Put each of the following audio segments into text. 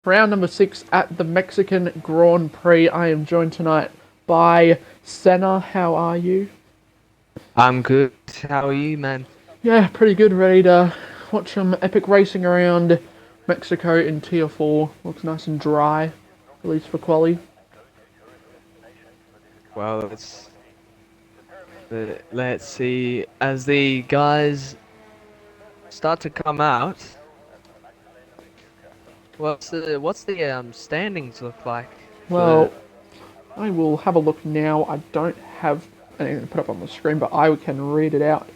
Round number 6 at the Mexican Grand Prix. I am joined tonight by Senna. How are you? I'm good. How are you, man? Yeah, pretty good. Ready to watch some epic racing around Mexico in Tier 4. Looks nice and dry, at least for quali. Well, let's see as the guys start to come out. What's the standings look like for? Well, I will have a look now. I don't have anything to put up on the screen, but I can read it out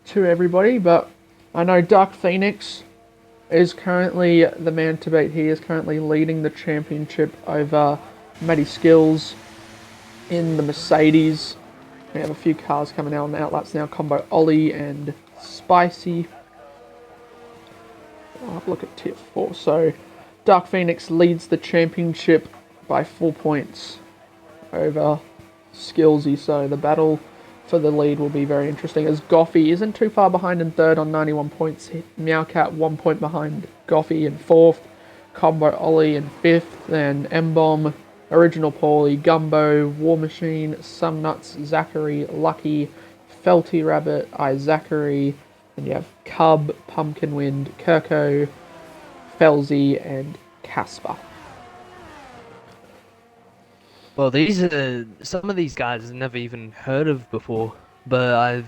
to everybody. But I know Dark Phoenix is currently the man to beat. He is currently leading the championship over Matty Skills in the Mercedes. We have a few cars coming out on the outlaps now. Combo Ollie and Spicy. I'll have a look at Tier 4. So Dark Phoenix leads the championship by 4 points over Skillsy. So the battle for the lead will be very interesting, as Goffy isn't too far behind in third on 91 points. Meowcat 1 point behind Goffy in fourth. Combo Ollie in fifth. Then M-Bomb, Original Paulie, Gumbo, War Machine, Some Nuts, Zachary, Lucky, Felty Rabbit, Zachary. Then you have Cub, Pumpkin Wind, Kirko, Felzy, and Casper. Well, these are some of these guys I've never even heard of before, but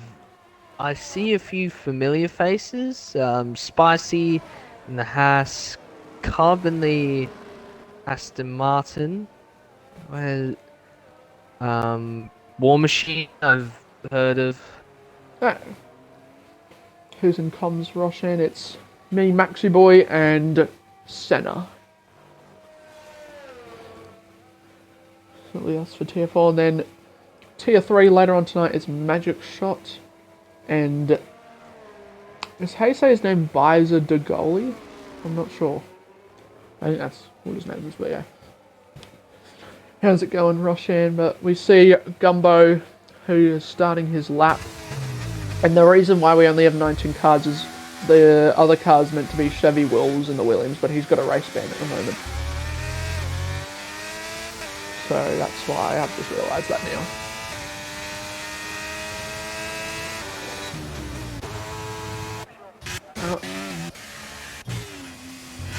I see a few familiar faces. Spicy in the Haas, Cub in the Aston Martin. Well, War Machine I've heard of. Ah, who's in comms, Roshan? It's me, Maxi Boy, and Senna. Certainly that's for Tier 4. And then Tier 3 later on tonight is Magic Shot. And is how you say his name, Bizer Degoli? I'm not sure. I think that's what his name is, but yeah. How's it going, Roshan? But we see Gumbo, who is starting his lap. And the reason why we only have 19 cars is the other car's meant to be Chevy Wills in the Williams, but he's got a race ban at the moment. So that's why I've just realised that now.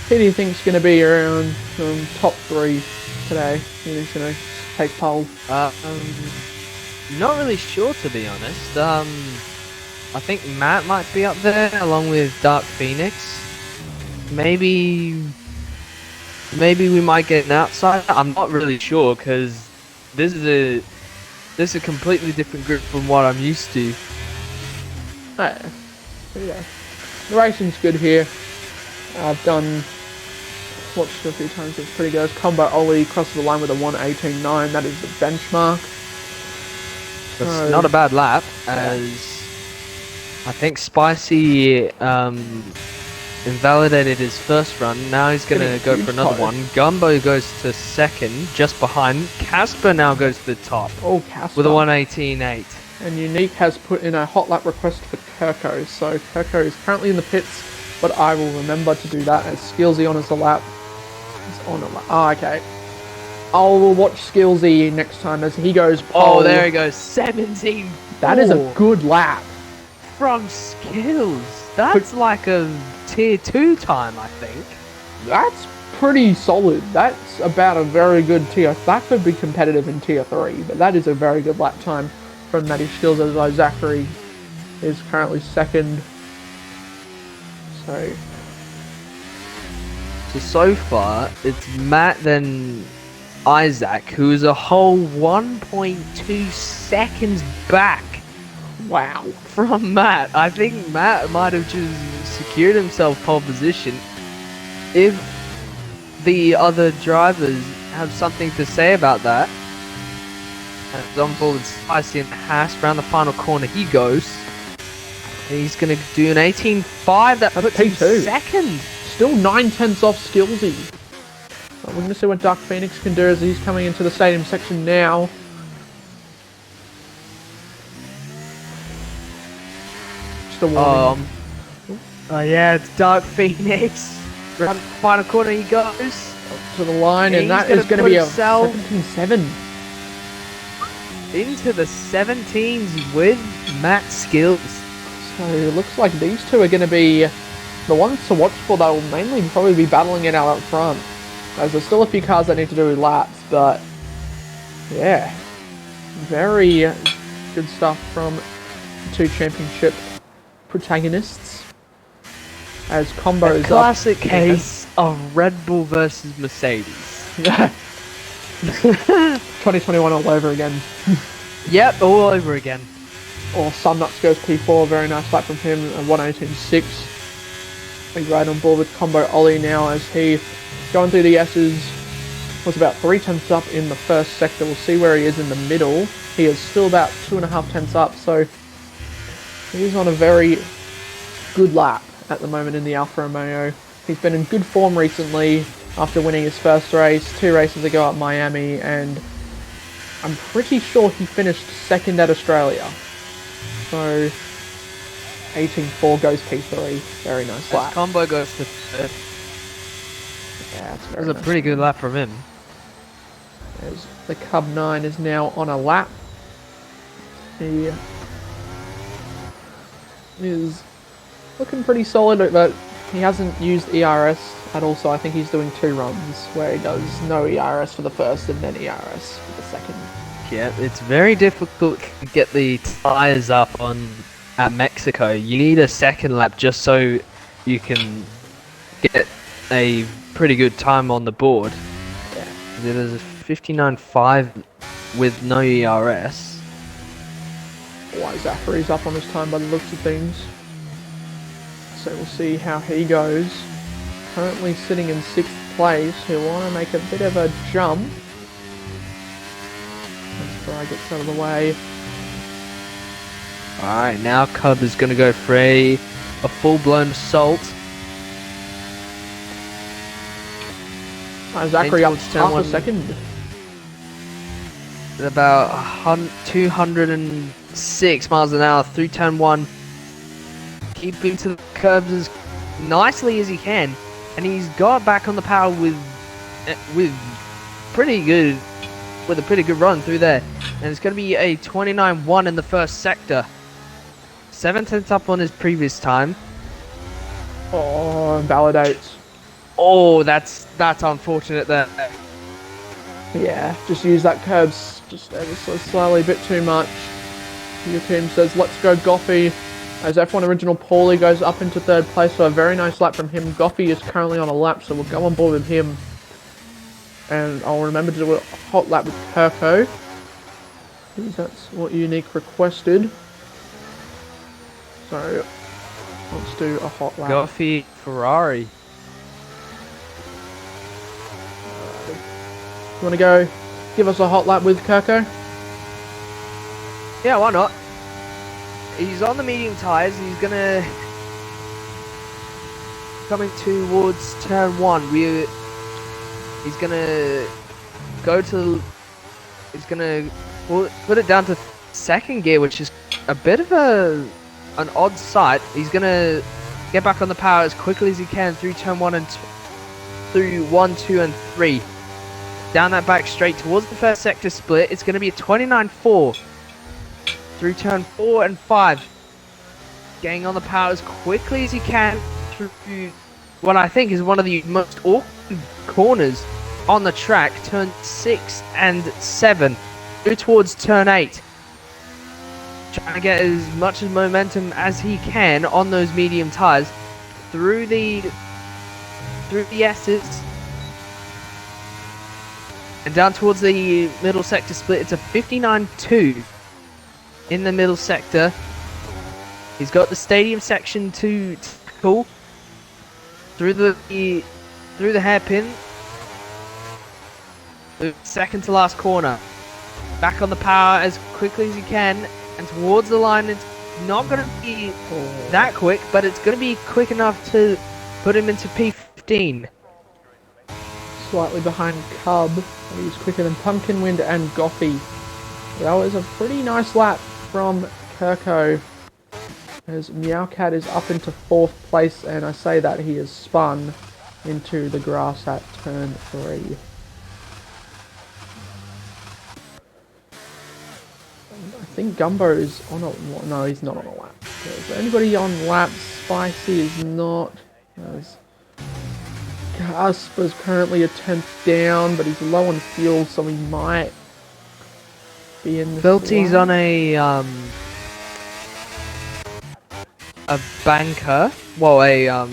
Who do you think's going to be around top 3 today? Who's going to take pole? Not really sure, to be honest. I think Matt might be up there along with Dark Phoenix. Maybe we might get an outsider. I'm not really sure because this is a completely different group from what I'm used to. Yeah. The racing's good here. I've watched it a few times. It's pretty good. Combo Ollie crosses the line with a 1:18.9. That is the benchmark. That's not a bad lap, as I think Spicy invalidated his first run. Now he's going to go for another one. Gumbo goes to second, just behind. Casper now goes to the top. Oh, Casper. With a 1:18.8. And Unique has put in a hot lap request for Kirko. So Kirko is currently in the pits, but I will remember to do that as Skillsy honors the lap. He's on a lap. Oh, okay. I'll watch Skillsy next time as he goes pole. Oh, there he goes. 17. That is a good lap. From Skills. That's like a tier 2 time, I think. That's pretty solid. That's about a very good tier. That could be competitive in tier 3, but that is a very good lap time from Matty Skills, as Zachary is currently second. So far, it's Matt, then Isaac, who is a whole 1.2 seconds back. Wow. From Matt. I think Matt might have just secured himself pole position if the other drivers have something to say about that. And on board with Spicy and Haas, around the final corner he goes. He's going to do an 18.5. That puts him second. Still 9/10 off Skillsy. But we're going to see what Dark Phoenix can do as he's coming into the stadium section now. Just a warning. Oh yeah, it's Dark Phoenix. Round final corner he goes. To the line, and that is going to be a 17-7. Into the 17s with Matt Skills. So it looks like these two are going to be the ones to watch for. That will mainly probably be battling it out up front, as there's still a few cars that need to do laps, but yeah, very good stuff from the two championship protagonists. As combos a classic case of Red Bull versus Mercedes. 2021 all over again. Yep, all over again. Or Sunnuts goes P4, very nice lap from him, 1:18.6. He's right on board with Combo Ollie now as he, going through the S's, was about 3 tenths up in the first sector. We'll see where he is in the middle. He is still about 2.5 tenths up, so he's on a very good lap at the moment in the Alfa Romeo. He's been in good form recently after winning his first race, 2 races ago at Miami, and I'm pretty sure he finished second at Australia. So 18.4 goes P3. Very nice lap. Combo goes to third. Yeah, that's That was a pretty good lap from him. As the Cub 9 is now on a lap. He is looking pretty solid, but he hasn't used ERS at all, so I think he's doing 2 runs where he does no ERS for the first and then ERS for the second. Yeah, it's very difficult to get the tyres up at Mexico. You need a second lap just so you can get a pretty good time on the board. Yeah. There's a 59.5 with no ERS. Why Zachary's up on his time by the looks of things. So we'll see how he goes. Currently sitting in 6th place. He'll want to make a bit of a jump. As Bry gets out of the way. Alright, now Cub is going to go for a full-blown assault. Zachary up half a second. About 206 miles an hour through turn 1. Keeping to the curbs as nicely as he can. And he's got back on the power with a pretty good run through there. And it's going to be a 29.1 in the first sector. 7 tenths up on his previous time. Oh, validates. Oh, that's unfortunate there. Yeah, just use that curb just ever so slightly, a bit too much. Your team says, let's go Goffey. As F1 Original Paulie goes up into 3rd place, so a very nice lap from him. Goffey is currently on a lap, so we'll go on board with him. And I'll remember to do a hot lap with Kirko, because that's what Unique requested. So, let's do a hot lap. Goffey, Ferrari. You want to go give us a hot lap with Kirko? Yeah, why not? He's on the medium tyres. He's gonna coming towards turn 1. He's gonna go to. He's gonna put it down to 2nd gear, which is a bit of an odd sight. He's gonna get back on the power as quickly as he can through turn 1 and through 1, 2, and 3. Down that back straight towards the first sector split. It's gonna be a 29.4. Through turn 4 and 5. Getting on the power as quickly as he can through what I think is one of the most awkward corners on the track. Turn 6 and 7. Through towards turn 8. Trying to get as much momentum as he can on those medium tyres. Through the S's. And down towards the middle sector split. It's a 59.2. In the middle sector. He's got the stadium section to tackle through the hairpin. The second to last corner. Back on the power as quickly as he can and towards the line. It's not going to be that quick, but it's going to be quick enough to put him into P15. Slightly behind Cub. He's quicker than Pumpkinwind and Goffey. That was a pretty nice lap from Kirko, as Meowcat is up into 4th place, and I say that he is spun into the grass at turn 3. I think Gumbo is on a... No, he's not on a lap. Is there anybody on lap? Spicy is not. Gasp is currently a 10th down, but he's low on fuel, so he might be in this Filty's lap. on a banker. Well, a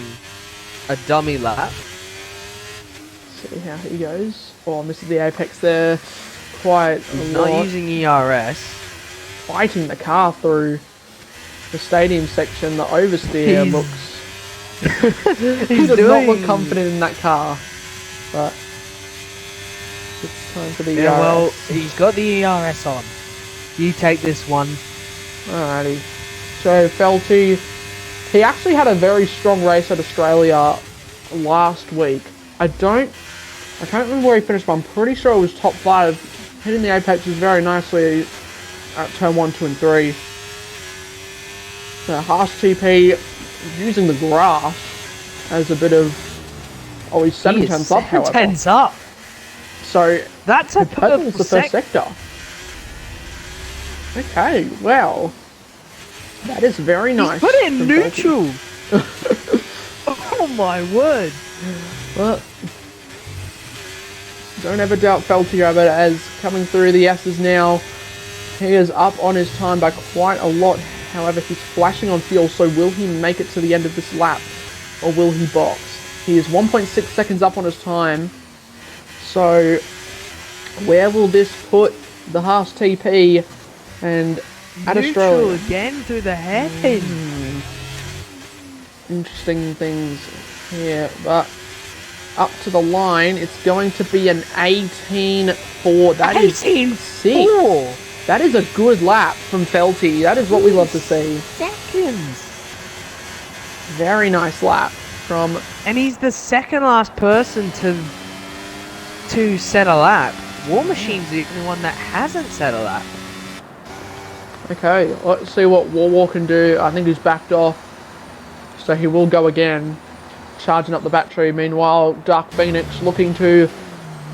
dummy lap. See how he goes. Oh, misses the apex there. Quite a Not lot. using ERS. Fighting the car through the stadium section. The oversteer He's- looks... he does not look confident in that car. But it's time for the ERS. Yeah, well, he's got the ERS on. You take this one. Alrighty. So Felty, he actually had a very strong race at Australia last week. I can't remember where he finished, but I'm pretty sure it was top 5. Hitting the apexes very nicely at turn 1, 2, and 3. The Haas TP using the grass as a bit of... Oh, he's 7 tenths up, however. 7 tenths up. So That's a purple's purple the first sector. Okay, well, that is very nice. Put it in from neutral. Oh my word. Well, don't ever doubt Felty Rabbit as coming through the S's now. He is up on his time by quite a lot. However, he's flashing on fuel, so will he make it to the end of this lap? Or will he box? He is 1.6 seconds up on his time. So, where will this put the Haas TP and at Neutral Australia? again through the hairpin. Interesting things here, but up to the line, it's going to be an 18.4. That is 18.4. That is a good lap from Felty. That is what we love to see. Seconds. Very nice lap from... And he's the second last person to set a lap. War Machine's the only one that hasn't set a lap. Okay, let's see what War can do. I think he's backed off, so he will go again, charging up the battery. Meanwhile, Dark Phoenix looking to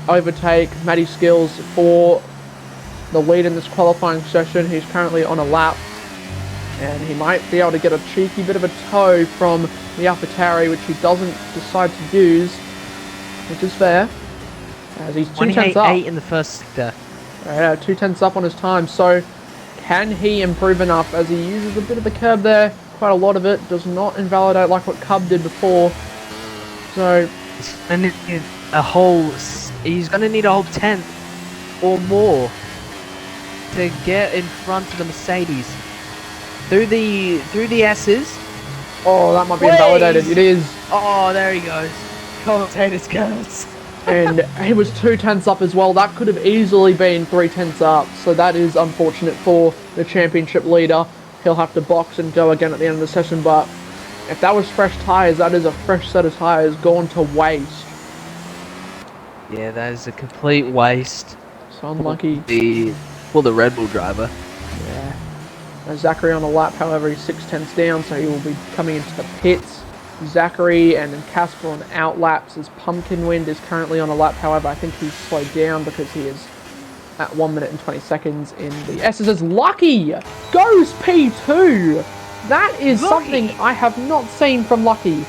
overtake Matty Skills for the lead in this qualifying session. He's currently on a lap, and he might be able to get a cheeky bit of a tow from the AlphaTauri, which he doesn't decide to use, which is fair, as he's 2 tenths up. 28.8 in the first sector. 2 tenths up on his time, so can he improve enough as he uses a bit of the curb there? Quite a lot of it. Does not invalidate like what Cub did before. So, And he's going to need a whole tenth or more to get in front of the Mercedes. Through the S's. oh, that might be Please. invalidated. It is. Oh, there he goes. Commentator's curse. And he was 2 tenths up as well. That could have easily been 3 tenths up. So that is unfortunate for the championship leader. He'll have to box and go again at the end of the session. But if that was fresh tyres, that is a fresh set of tyres gone to waste. Yeah, that is a complete waste. So unlucky. For the Red Bull driver. Yeah. Zachary on the lap, however, he's 6 tenths down, so he will be coming into the pits. Zachary and then Casper on out laps as Pumpkinwind is currently on a lap. However, I think he's slowed down because he is at 1 minute and 20 seconds in the S's. As Lucky goes P2. That is Lucky. something I have not seen from Lucky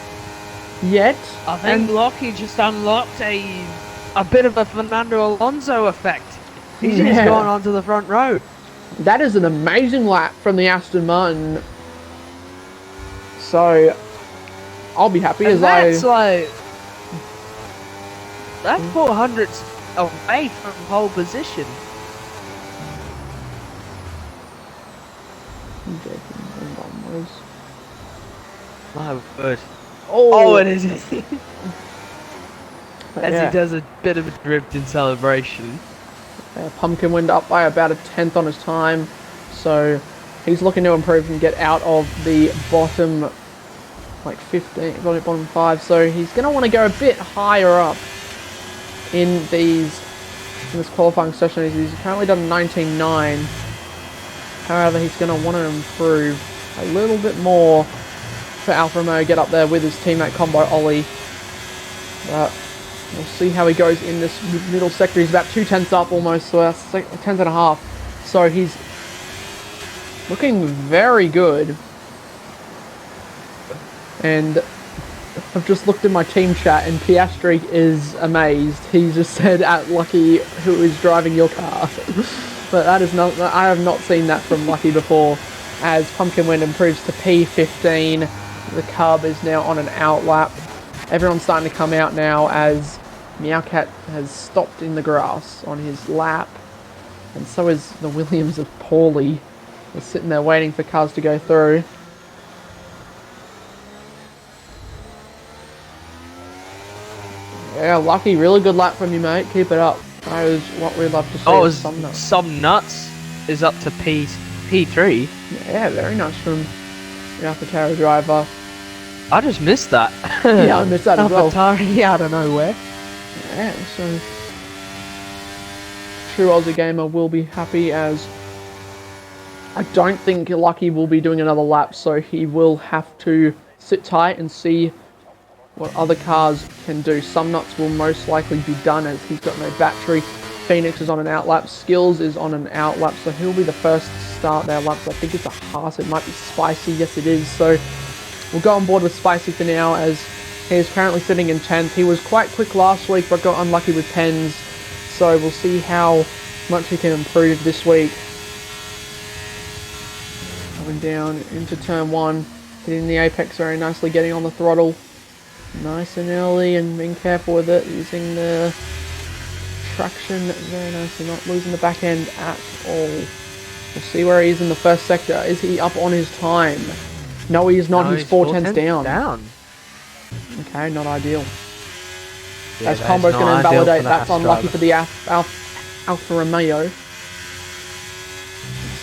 yet. I think Lockie just unlocked a bit of a Fernando Alonso effect. He's just Yeah. gone onto the front row. That is an amazing lap from the Aston Martin. So I'll be happy And as that's I... like... That's 400s away from pole position. My word. Oh, it is. As Yeah. he does a bit of a drift in celebration. Pumpkinwind up by about a 10th on his time, so he's looking to improve and get out of the bottom, like 15, bottom 5. So he's going to want to go a bit higher up in this qualifying session. He's currently done 19.9. However, he's going to want to improve a little bit more for Alfa Romeo, get up there with his teammate Combo Ollie. We'll see how he goes in this middle sector. He's about 2/10 up almost, so that's 10th and a half. So he's looking very good. And I've just looked in my team chat and Piastri is amazed. He just said at Lucky, who is driving your car. But that is not, I have not seen that from Lucky before. As Pumpkin Wind improves to P15, the Cub is now on an out lap. Everyone's starting to come out now as Meowcat has stopped in the grass on his lap. And so is the Williams of Paulie. They're sitting there waiting for cars to go through. Yeah, Lucky, really good lap from you, mate. Keep it up. That is what we'd love to see. Oh, some nuts is up to P3. Yeah, very nice from the AlphaTauri driver. I just missed that. Yeah, I missed that as well. AlphaTauri out of nowhere. Yeah, so true Aussie gamer will be happy, as I don't think Lucky will be doing another lap, so he will have to sit tight and see what other cars can do. Some nuts will most likely be done as he's got no battery. Phoenix is on an out lap. Skills is on an out lap, so he'll be the first to start their laps. I think it's a Haas. It might be Spicy. Yes, it is. So we'll go on board with Spicy for now, as he is currently sitting in 10th. He was quite quick last week, but got unlucky with 10s. So we'll see how much he can improve this week. Coming down into turn 1, hitting the apex very nicely, getting on the throttle. Nice and early and being careful with it, using the traction very nicely, not losing the back end at all. We'll see where he is in the first sector. Is he up on his time? No, he is not. No, he's 4/10 down. Okay, not ideal. Yeah, as Combo's going to invalidate, that's unlucky for the Alfa Romeo.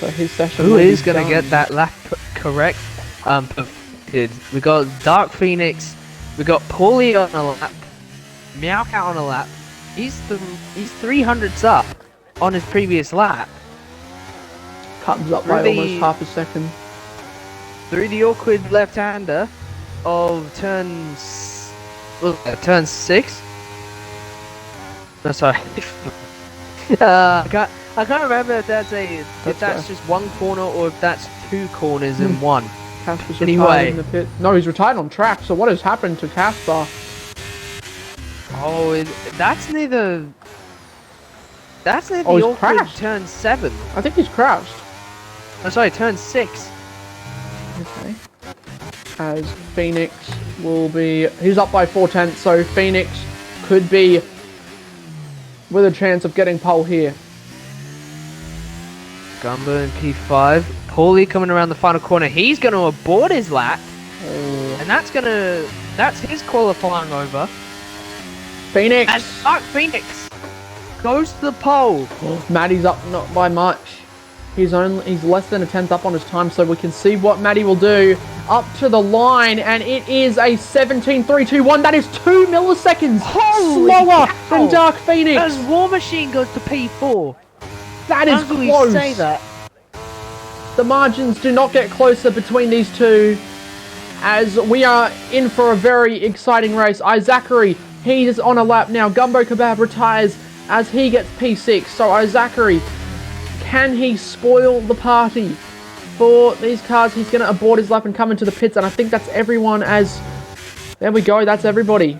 So his session. Who is going to get that lap correct? We got Dark Phoenix. We got Paulie on a lap, Meowcat on a lap. He's 300s up on his previous lap. Cuts up by almost half a second. Through the awkward left-hander of turn 6. No, sorry. I can't remember if that's just one corner or if that's 2 corners in one. Casper's retired in the pit. No, he's retired on track, so what has happened to Casper? Oh, that's near the awkward turn 7. I think he's crashed. Oh, sorry, turn 6. Okay. As Phoenix will be... He's up by 4/10, so Phoenix could be with a chance of getting pole here. Gumbo in P5. Paulie coming around the final corner. He's going to abort his lap. Oh. And that's his qualifying over. Phoenix! And Dark Phoenix goes to the pole. Matty's up not by much. He's less than a 10th up on his time, so we can see what Matty will do. Up to the line, and it is a 17.321. That is 2 milliseconds slower than Dark Phoenix. As War Machine goes to P4. That is close. Say that? The margins do not get closer between these two, as we are in for a very exciting race. Zachary, he is on a lap now. Gumbo Kebab retires as he gets P6. So Zachary, can he spoil the party for these cars? He's going to abort his lap and come into the pits, and I think that's everyone. As there we go, that's everybody.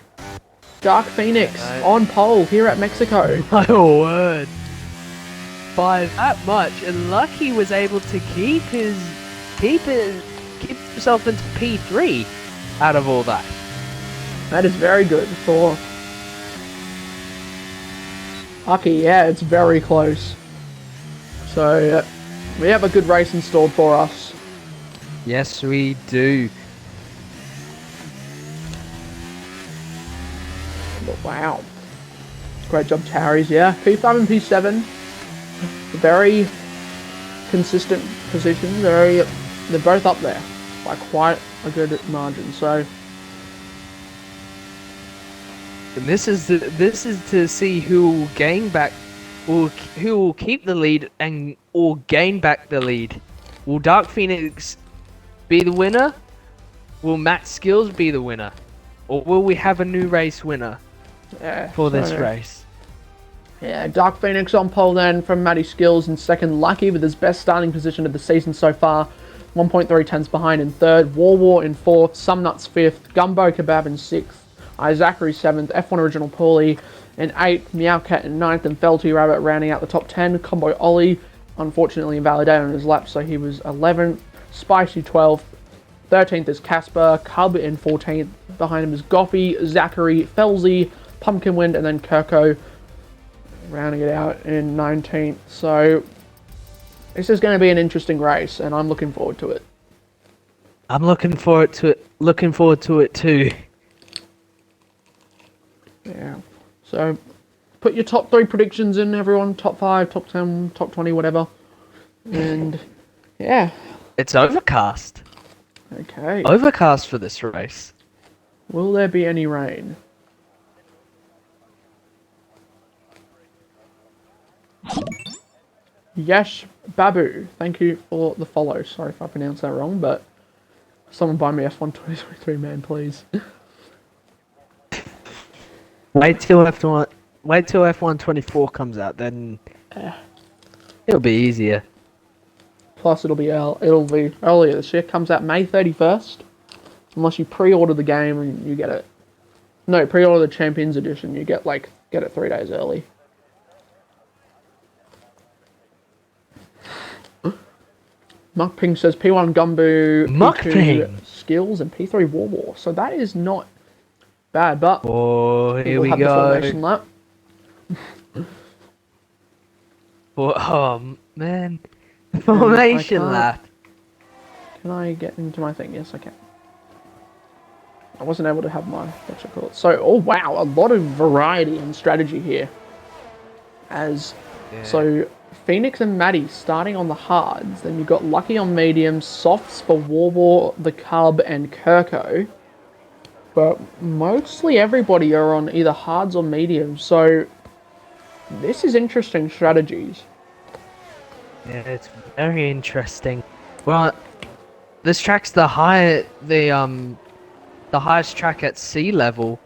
Dark Phoenix on pole here at Mexico. My word. By that much, and Lucky was able to keep himself into P3 out of all that. That is very good for Lucky. Yeah, it's very close. So we have a good race installed for us. Yes, we do. But wow, great job, Towries. Yeah, P5 and P7. Very consistent positions. They're both up there by quite a good margin. So, and this is to see who will gain back, who will keep the lead or gain back the lead. Will Dark Phoenix be the winner? Will Matt Skills be the winner? Or will we have a new race winner? Yeah, for this so- race. Yeah, Dark Phoenix on pole then from Matty Skills in second. Lucky with his best starting position of the season so far. 1.3 tenths behind in third. War in fourth. Sumnuts fifth. Gumbo Kebab in sixth. Zachary seventh. F1 Original Paulie in eighth. Meowcat in ninth. And Felty Rabbit rounding out the top 10. Combo Ollie, unfortunately invalidated on his lap, so he was 11th. Spicy 12th. 13th is Casper. Cub in 14th. Behind him is Goffy, Zachary, Felzy, Pumpkinwind, and then Kirko rounding it out in 19th. So this is going to be an interesting race, and I'm looking forward to it. I'm looking forward to it too. Yeah. So put your top 3 predictions in, everyone. Top 5, top 10, top 20, whatever. And yeah. It's overcast. Okay. Overcast for this race. Will there be any rain? Yash Babu, thank you for the follow. Sorry if I pronounced that wrong, but someone buy me F1 2023, man, please. Wait till F1 24 comes out, then it'll be easier. Plus, it'll be earlier this year. Comes out May 31st, unless you pre-order the game and you get it. No, pre-order the Champions Edition. You get it 3 days early. Muckping says P1 Gumbo, P2 Muckping. Skills, and P3 War. So that is not bad, but Oh, here we we'll have the go. formation lap. Oh man, the formation can't- lap. Can I get into my thing? Yes, I can. I wasn't able to have my, what's it called? So, oh wow, a lot of variety and strategy here. So, Phoenix and Maddie starting on the hards. Then you've got Lucky on mediums, softs for War, the Cub, and Kirko. But mostly everybody are on either hards or mediums. So, this is interesting strategies. Yeah, it's very interesting. Well, this track's the highest track at sea level.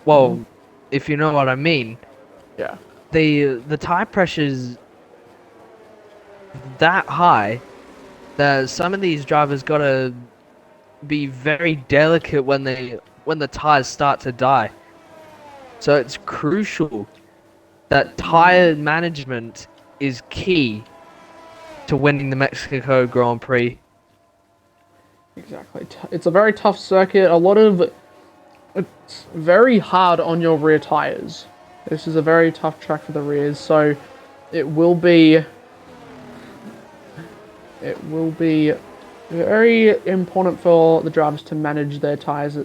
Well, if you know what I mean. Yeah. The tire pressure's that high that some of these drivers gotta be very delicate when the tires start to die. So it's crucial that tire management is key to winning the Mexico Grand Prix. Exactly. It's a very tough circuit. It's very hard on your rear tires. This is a very tough track for the rears, so it will be very important for the drivers to manage their tires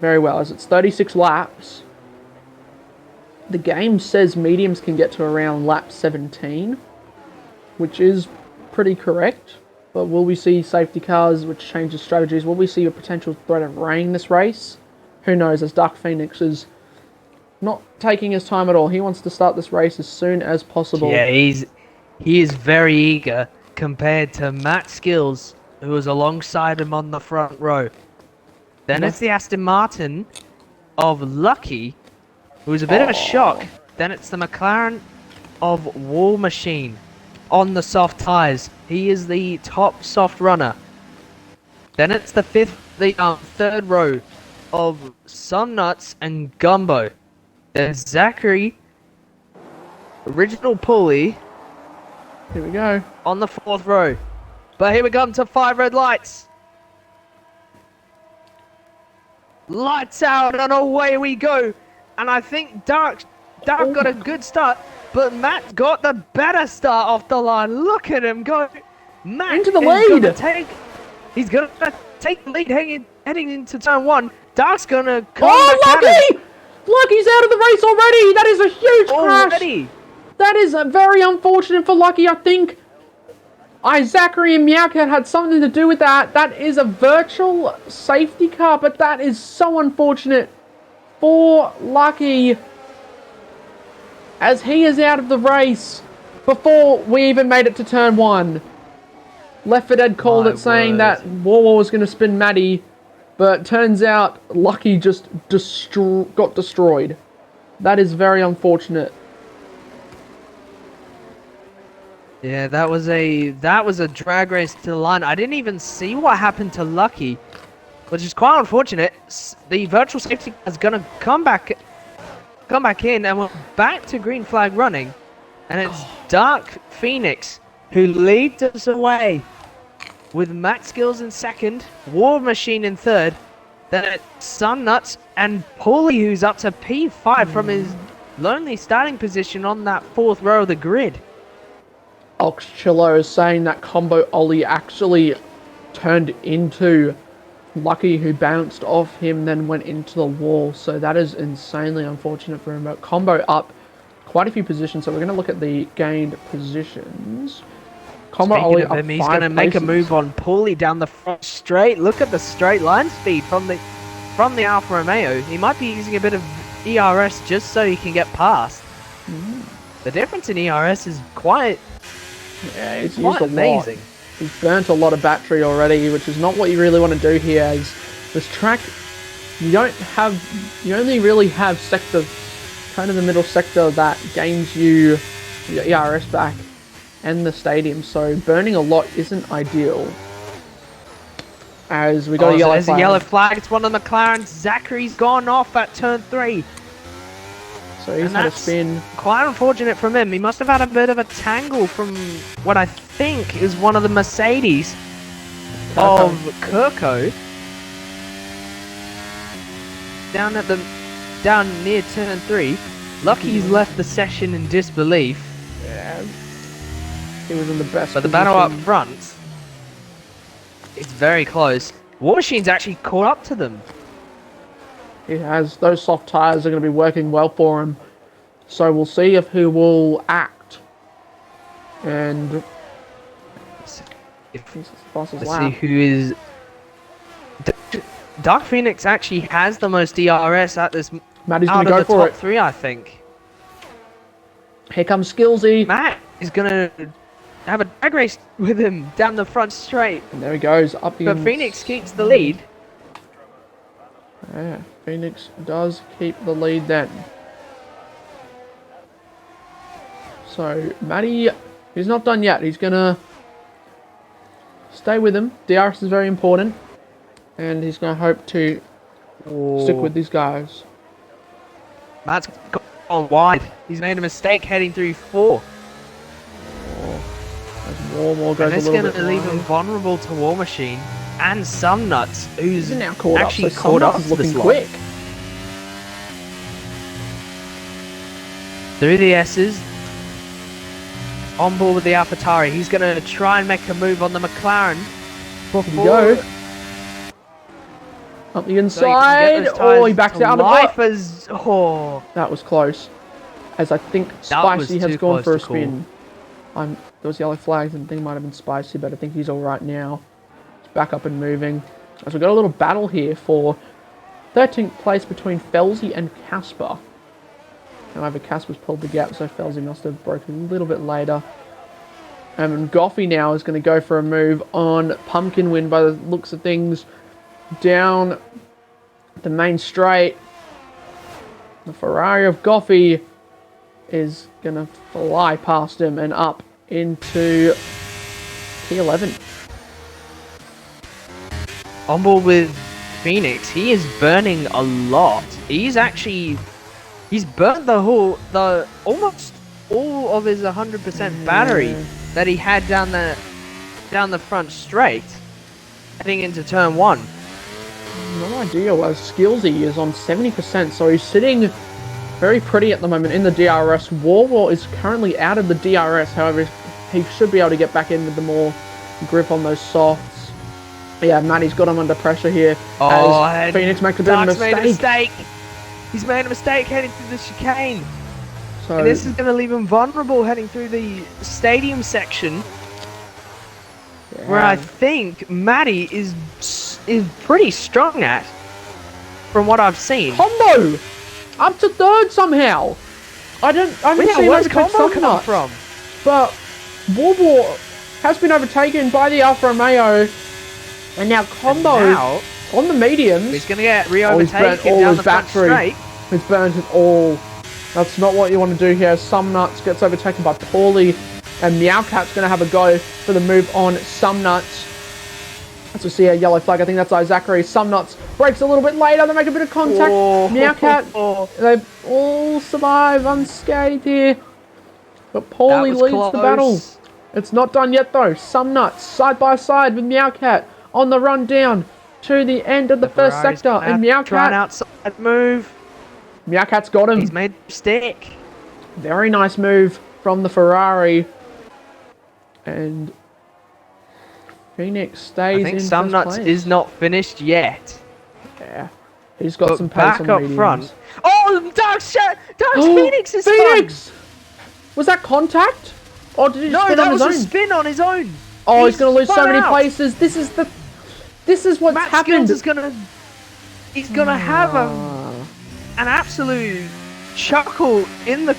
very well. As it's 36 laps, the game says mediums can get to around lap 17, which is pretty correct. But will we see safety cars, which changes strategies? Will we see a potential threat of rain this race? Who knows, as Dark Phoenix is not taking his time at all. He wants to start this race as soon as possible. Yeah, he is very eager compared to Matt Skills, who was alongside him on the front row. Then it's the Aston Martin of Lucky, who's a bit of a shock. Then it's the McLaren of War Machine on the soft tires. He is the top soft runner. Then it's the third row of Some Nuts and Gumbo. There's Zachary, Original Pulley, Here we go. on the fourth row. But here we come to 5 red lights. Lights out and away we go. And I think Dark got a good start, but Matt got the better start off the line. Look at him go. Matt Into the is lead. He's gonna take the lead heading into turn 1. Dark's gonna come Oh, back at him Lucky! Lucky's out of the race already! That is a huge crash! already. That is very unfortunate for Lucky. I think Zachary and Meowcat had something to do with that. That is a virtual safety car, but that is so unfortunate for Lucky, as he is out of the race before we even made it to turn 1. Left 4 Dead called it, saying that War was going to spin Maddie, but turns out Lucky just got destroyed. That is very unfortunate. Yeah, that was a drag race to the line. I didn't even see what happened to Lucky, which is quite unfortunate. The virtual safety car is gonna come back in, and we're back to green flag running, and it's Dark Phoenix who leads us away with Max Skills in second, War Machine in third, then it's Sun Nuts and Paulie, who's up to P5 from his lonely starting position on that fourth row of the grid. Oxchillo is saying that combo Ollie actually turned into Lucky, who bounced off him, then went into the wall. So that is insanely unfortunate for him. But combo up quite a few positions. So we're going to look at the gained positions. Combo Ollie up 5 he's going to make a move on Paulie down the front straight. Look at the straight line speed from the Alfa Romeo. He might be using a bit of ERS just so he can get past. The difference in ERS is quite... Yeah, he's quite used a amazing. lot. He's burnt a lot of battery already, which is not what you really want to do here. As this track, you only really have sector, kind of the middle sector that gains you your ERS back and the stadium. So burning a lot isn't ideal. As we got a yellow flag. There's a yellow flag. It's one of the McLarens. Zachary's gone off at turn 3. So he's had a spin. Quite unfortunate from him. He must have had a bit of a tangle from what I think is one of the Mercedes of Kirko. Down near turn 3. Lucky's left the session in disbelief. Yeah. He was in the best But the battle up front is very close. War Machine's actually caught up to them. He has. Those soft tyres are going to be working well for him. So we'll see if he will act. And let's see who is... Dark Phoenix actually has the most DRS at this Matt is out going to of go the for top it. 3, I think. Here comes Skillsy. Matt is going to have a drag race with him down the front straight. And there he goes. Up But Phoenix keeps the lead. Yeah, Phoenix does keep the lead then. So, Matty, he's not done yet. He's going to stay with him. DRS is very important. And he's going to hope to stick with these guys. Matt's gone wide. He's made a mistake heading through 4. As Warmore goes And it's a little going bit to leave him wide. vulnerable to War Machine and Some Nuts, who's He's now caught actually up, so caught up is to this looking line. quick. Through the S's. On board with the AlphaTauri. He's going to try and make a move on the McLaren. Off we go. Up the inside. Oh, he backs out of it. Oh. That was close. As I think Spicy has gone for a spin. There was yellow flags and I think it might have been Spicy, but I think he's alright now. He's back up and moving. As we've got a little battle here for 13th place between Felzy and Casper. However, Casper's pulled the gap, so Felzy must have broken a little bit later. And Goffey now is going to go for a move on Pumpkinwind by the looks of things. Down the main straight. The Ferrari of Goffey is going to fly past him and up into P11. On board with Phoenix, he is burning a lot. He's burnt almost all of his 100% battery that he had down the front straight, heading into turn 1. No idea, as Skillsy is on 70%, so he's sitting very pretty at the moment in the DRS. Warwar is currently out of the DRS, however, he should be able to get back in with the more grip on those softs. Yeah, Matty's got him under pressure here as Phoenix makes a bit of a mistake. He's made a mistake heading through the chicane. So And this is going to leave him vulnerable heading through the stadium section, where I think Matty is pretty strong at, from what I've seen. Combo! Up to third somehow! I haven't seen where's overtake Combo come Nuts, from? But Warwar has been overtaken by the Alfa Romeo, and now Combo Now, on the mediums. he's going to get He's burnt re-overtaken all down his the front battery. straight. He's burnt it all. That's not what you want to do here. Sumnuts gets overtaken by Paulie, and Meowcat's going to have a go for the move on Sumnuts. As we see a yellow flag, I think that's Zachary. Sumnuts breaks a little bit later. They make a bit of contact. Meowcat, they all survive unscathed here. But Paulie leads the battle. It's not done yet though. Sumnuts side by side with Meowcat on the run down to the end of the first sector. And Meowcat trying outside move. Meowcat's got him. He's made a mistake. Very nice move from the Ferrari. And Phoenix stays in first place. Sumnuts is not finished yet. Yeah. He's got some pace on back up mediums. front. Oh, Dark Phoenix is Phoenix! Was that contact? Or did he just spin on his own? No, that was a spin on his own. Oh, he's going to lose so many places. This is what's happened. He's gonna have an absolute chuckle in the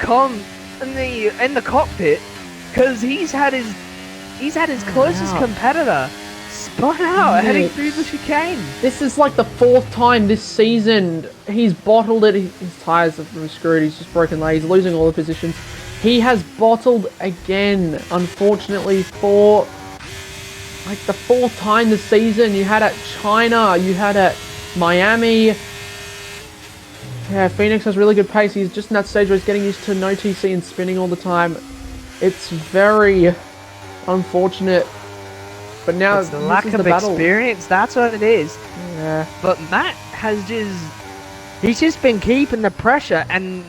cockpit because he's had his closest competitor spun out heading through the chicane. This is like the 4th time this season he's bottled it. His tires have been screwed. He's just broken legs. He's losing all the positions. He has bottled again, unfortunately, for like the 4th time this season. You had at China, you had at Miami. Yeah, Phoenix has really good pace. He's just in that stage where he's getting used to no TC and spinning all the time. It's very unfortunate. But now it's the lack of experience. That's what it is. Yeah. But Matt he's just been keeping the pressure, and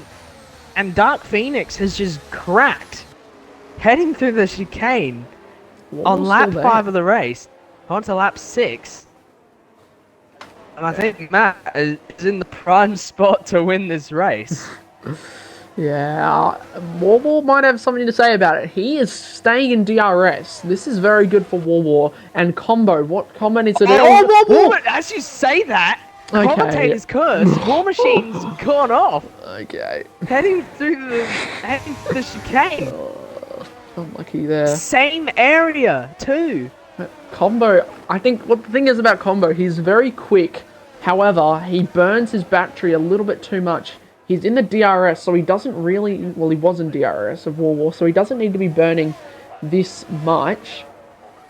Dark Phoenix has just cracked heading through the chicane on lap 5 of the race onto lap 6. And I think Matt is in the prime spot to win this race. Yeah, Warwar might have something to say about it. He is staying in DRS. This is very good for Warwar. And Combo, what comment is it? Warwar! As you say that, commentator's curse, War Machine's gone off. Okay. Heading through the chicane. Unlucky there. Same area, too. Combo, I think what the thing is about Combo, he's very quick. However, he burns his battery a little bit too much. He's in the DRS, so he doesn't really... Well, he was in DRS of Warwar, so he doesn't need to be burning this much.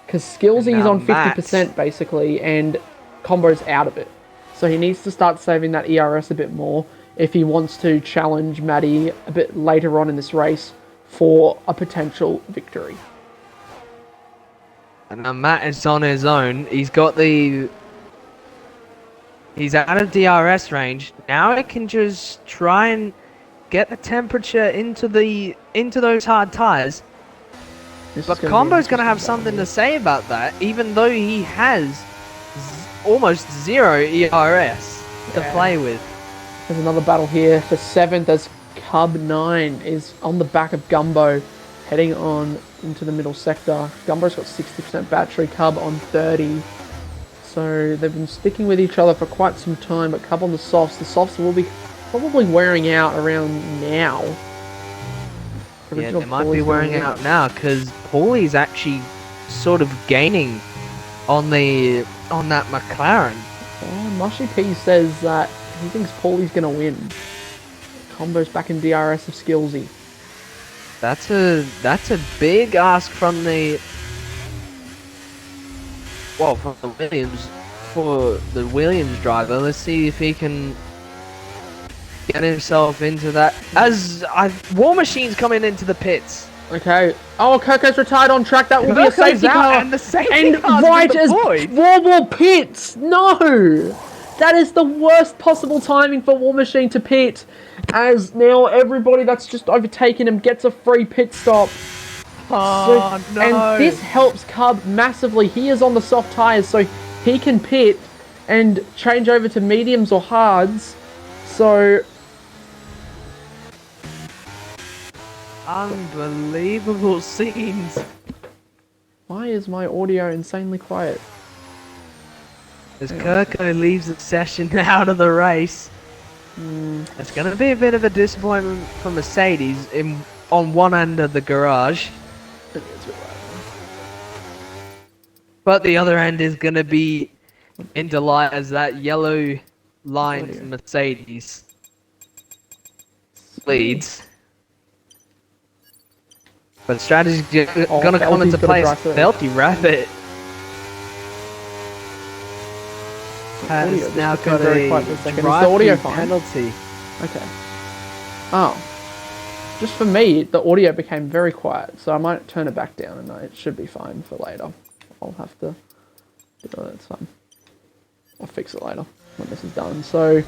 Because Skillsy's on 50% basically, and Combo's out of it. So he needs to start saving that ERS a bit more if he wants to challenge Matty a bit later on in this race for a potential victory. And now Matt is on his own. He's got the... He's out of DRS range. Now he can just try and get the temperature into those hard tires. But Combo's going to have something to say about that, even though he has almost 0 ERS to play with. There's another battle here for 7th as Cub9 is on the back of Gumbo, heading on into the middle sector. Gumbo's got 60% battery, Cub on 30. So they've been sticking with each other for quite some time, but Cub on the softs. The softs will be probably wearing out around now. Yeah, they might be wearing out now because Paulie's actually sort of gaining on that McLaren. Mushy P says that he thinks Paulie's going to win. Combo's back in DRS of Skillsy. That's a big ask from the Williams driver. Let's see if he can get himself into that. War Machine's coming into the pits. Okay. Oh, Kirko's retired on track. That will be a safety car. And the safety car's right as Warwar pits. No! That is the worst possible timing for War Machine to pit. As now everybody that's just overtaken him gets a free pit stop. Oh, no. And this helps Cub massively. He is on the soft tyres, so he can pit and change over to mediums or hards. So... Unbelievable scenes. Why is my audio insanely quiet? As Kirko leaves the session out of the race. It's going to be a bit of a disappointment for Mercedes on one end of the garage. But the other end is going to be in delight as that yellow line Mercedes. leads. But strategy's Oh, gonna come Felty's into gotta play. drive through. Felty Rabbit Audio has just now became got very a quiet for a second. Is the drive audio through fine? penalty. Okay. Oh. Just for me, the audio became very quiet, so I might turn it back down and it should be fine for later. I'll have to do that, it's fine. I'll fix it later when this is done. So,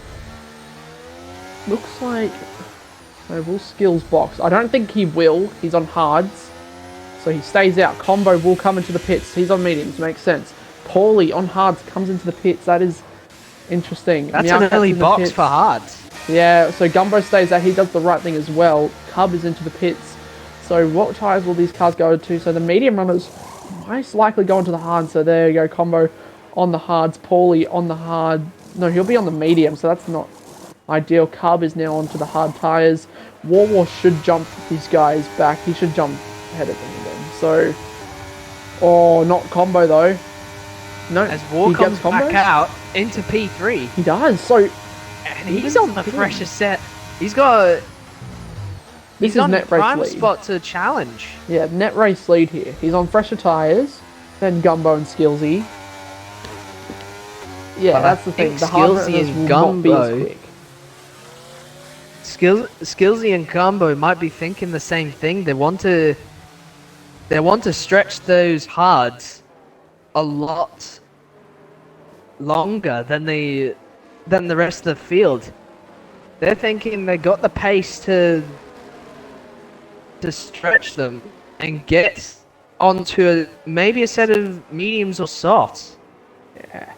looks like will skills box. I don't think he will. He's on hards, so he stays out. Combo will come into the pits. He's on mediums. Makes sense. Paulie on hards comes into the pits. That is interesting. That's Meowcat's an early in the box pits. for hards. Yeah, so Gumbo stays out. He does the right thing as well. Cub is into the pits. So what tyres will these cars go to? So the medium runners most likely go into the hard. So there you go. Combo on the hards. Paulie on the hard. No, he'll be on the medium, so that's not ideal. Cub is now onto the hard tyres. War should jump these guys back. He should jump ahead of them again. So, oh, not Combo though. No, As War he comes gets Combo? back out into P3, He does. So and he's on the fresher set. He's got. this He's is on net race prime lead. spot to challenge. Yeah, net race lead here. He's on fresher tyres, then Gumbo and Skillsy. Yeah, But I that's the thing. think The hard Skillsy runners and will not be as Gumbo- quick. Skillsy and Combo might be thinking the same thing. They want to stretch those hards a lot longer than the rest of the field. They're thinking they got the pace to stretch them and get onto maybe a set of mediums or softs. Yeah.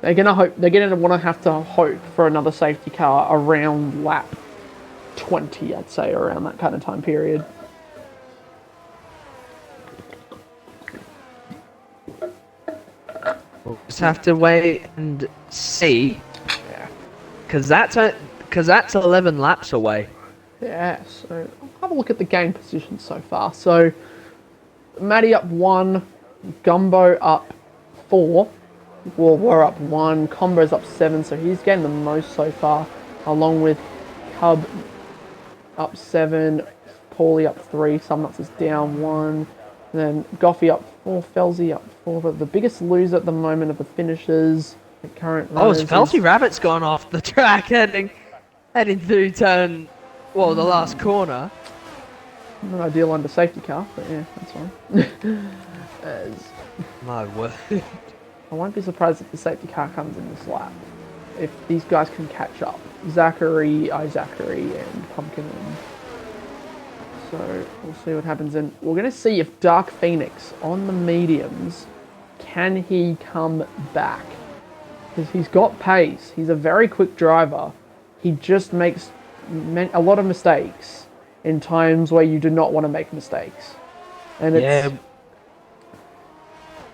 They're gonna hope. They're gonna have to hope for another safety car around lap 20, I'd say, around that kind of time period. We'll just have to wait and see, Yeah. because that's 11 laps away. Yeah. So I'll have a look at the game position so far. So Matty up 1, Gumbo up 4. Well, we're up 1. Combo's up 7, so he's getting the most so far, along with Cub up 7, Paulie up 3, Sumnuts is down 1, and then Goffy up 4, Felzy up 4. But the biggest loser at the moment of the finishers, the current Oh, runners it's Felty Rabbit's gone off the track heading through turn, well, the last corner. not ideal under safety car, but yeah, that's fine. As My word. I won't be surprised if the safety car comes in this lap. If these guys can catch up. Zachary, and Pumpkin. So we'll see what happens. And we're going to see if Dark Phoenix on the mediums, can he come back? Because he's got pace. He's a very quick driver. He just makes a lot of mistakes in times where you do not want to make mistakes. And it's... Yeah.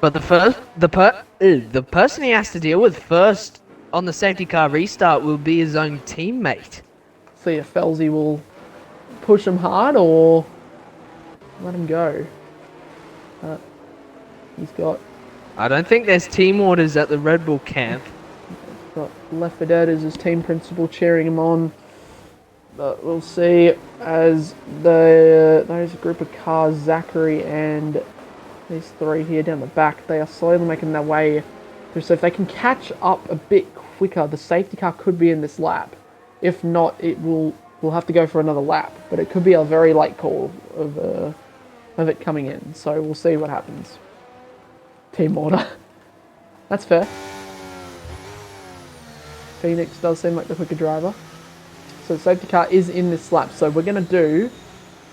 But the person he has to deal with first on the safety car restart will be his own teammate. See if Felzy will push him hard or let him go. He's got I don't think there's team orders at the Red Bull camp. Lefedet as his team principal cheering him on. But we'll see as those group of cars, Zachary and these three here down the back, they are slowly making their way through. So if they can catch up a bit quicker, the safety car could be in this lap. If not, we'll have to go for another lap. But it could be a very late call of it coming in. So we'll see what happens. Team order. That's fair. Phoenix does seem like the quicker driver. So the safety car is in this lap. So we're going to do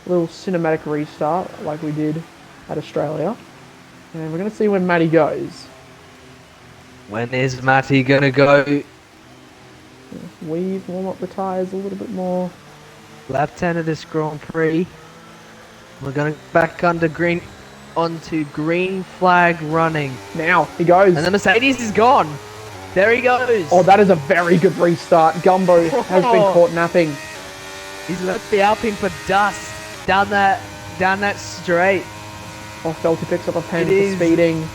a little cinematic restart like we did at Australia. And we're going to see when Matty goes. When is Matty gonna go? Warm up the tyres a little bit more. Lap 10 of this Grand Prix. We're going back onto green flag running. Now, he goes. And the Mercedes is gone. There he goes. Oh, that is a very good restart. Gumbo has been caught napping. He's left the Alpine for dust down that straight. Oh, Felty picks up a pen It for is. speeding.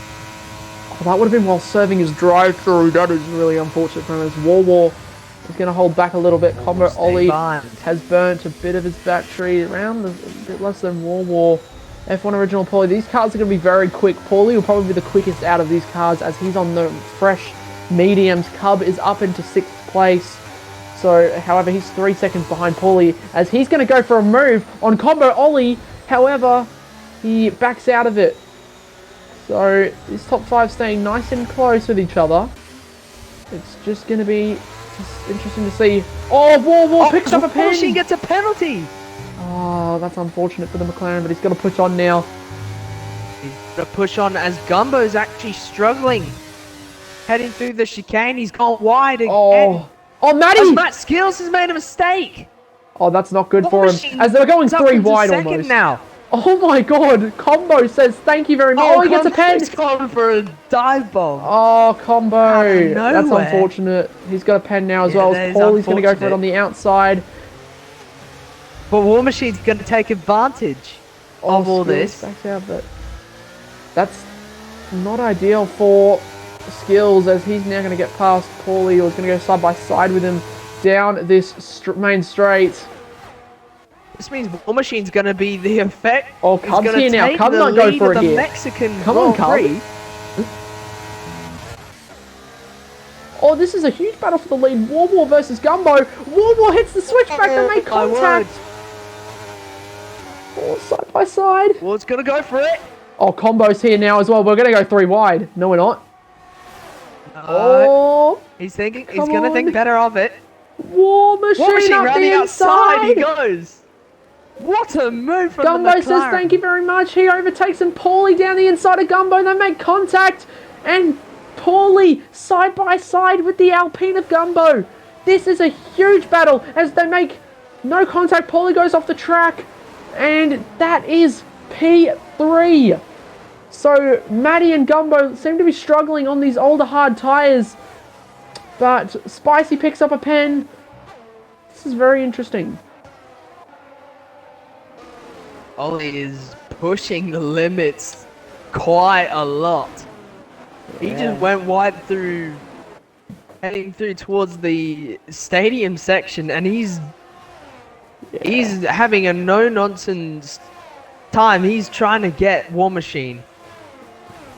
Oh, that would have been while serving his drive-through. That is really unfortunate for him. As War He's going to hold back a little bit. Combo Stay Ollie behind. has burnt a bit of his battery, around a bit less than War. F1 Original Paulie. These cars are going to be very quick. Paulie will probably be the quickest out of these cars as he's on the fresh mediums. Cub is up into 6th place. So, however, he's 3 seconds behind Paulie as he's going to go for a move on Combo Ollie. However, he backs out of it. So, these top 5 staying nice and close with each other. It's just going to be interesting to see. Oh, War picks up a pen. She gets a penalty. Oh, that's unfortunate for the McLaren, but he's got to push on now. He's got to push on as Gumbo's actually struggling. Heading through the chicane, he's gone wide again. Oh, Matty! As Matt Skills has made a mistake. Oh, that's not good for him. As they're going 3 wide almost. Now. Oh my god, Combo says thank you very much. Oh, he gets a pen. He's gone for a dive bomb. Oh, Combo. That's unfortunate. He's got a pen now as well. Paulie's going to go for it on the outside. But War Machine's going to take advantage of all this. Backs out, but that's not ideal for Skills as he's now going to get past Paulie, who's going to go side by side with him down this main straight. This means War Machine's going to be the effect. Oh, Cub's here now. Cub might go for it here. Mexican Come on, Cub. Oh, this is a huge battle for the lead. War versus Gumbo. War hits the switchback. They make contact. Oh, side by side. Ward's going to go for it. Oh, Combo's here now as well. We're going to go 3 wide. No, we're not. Oh, he's thinking. He's going to think better of it. War Machine up around the outside. He goes. What a move from Gumbo says thank you very much. He overtakes and Paulie down the inside of Gumbo. They make contact. And Paulie side by side with the Alpine of Gumbo. This is a huge battle as they make no contact. Paulie goes off the track. And that is P3. So Matty and Gumbo seem to be struggling on these older hard tyres. But Spicy picks up a pen. This is very interesting. Ollie is pushing the limits quite a lot. He just went wide through, heading through towards the stadium section, and he's having a no-nonsense time. He's trying to get War Machine.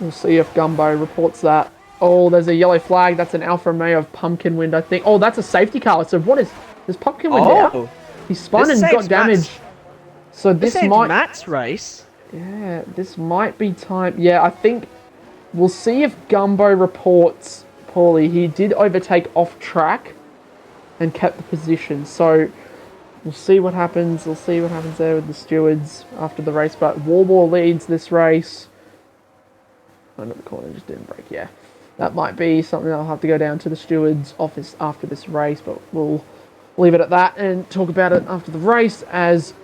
We'll see if Gumbo reports that. Oh, there's a yellow flag. That's an Alfa Romeo of Pumpkin Wind, I think. Oh, that's a safety car. So what is... Is Pumpkin Wind out? He spun and got damage. So this might... Matt's race. Yeah, this might be time... Yeah, I think... We'll see if Gumbo reports poorly. He did overtake off track and kept the position. So we'll see what happens. We'll see what happens there with the stewards after the race. But War leads this race. Under the corner just didn't break, yeah. That might be something I'll have to go down to the stewards' office after this race, but we'll leave it at that and talk about it after the race as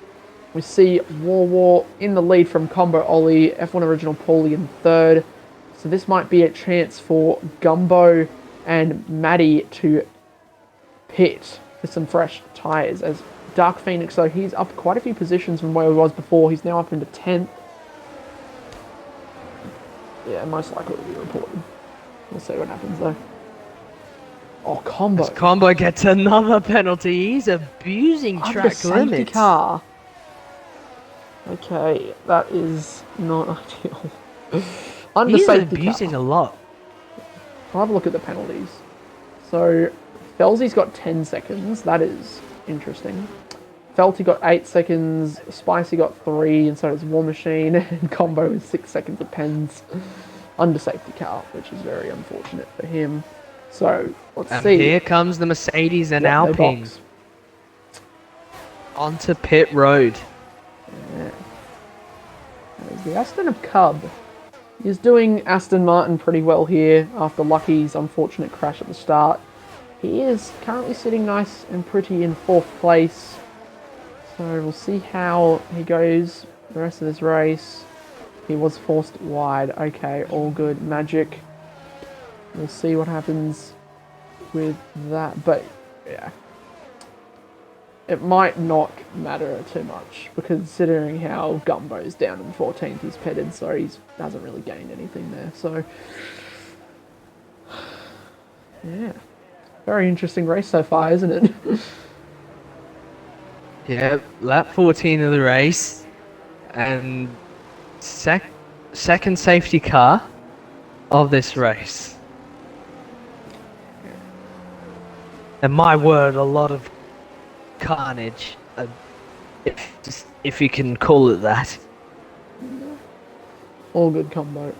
we see War in the lead from Combo Ollie, F1 Original Paulie in 3rd. So this might be a chance for Gumbo and Matty to pit for some fresh tyres as Dark Phoenix, so he's up quite a few positions from where he was before. He's now up into 10th. Yeah, most likely to be reported. We'll see what happens though. Oh, Combo. As Combo gets another penalty. He's abusing track limits. Car. Okay, that is not ideal. Under He's safety abusing car. a lot. I'll have a look at the penalties. So, Felsy's got 10 seconds. That is interesting. Felty got 8 seconds. Spicy got 3, and so does War Machine. And Combo is 6 seconds of pens under safety car, which is very unfortunate for him. So, let's see. Here comes the Mercedes and Alpine. Onto pit road. Yeah. There's the Aston of Cub. He's doing Aston Martin pretty well here after Lucky's unfortunate crash at the start. He is currently sitting nice and pretty in 4th place. So we'll see how he goes the rest of this race. He was forced wide. Okay, all good. Magic. We'll see what happens with that. But, yeah. It might not matter too much, considering how Gumbo's down in 14th. He's petted, so he hasn't really gained anything there. So, yeah. Very interesting race so far, isn't it? Yeah, lap 14 of the race, and second safety car of this race. And my word, a lot of carnage, if you can call it that. All good combo.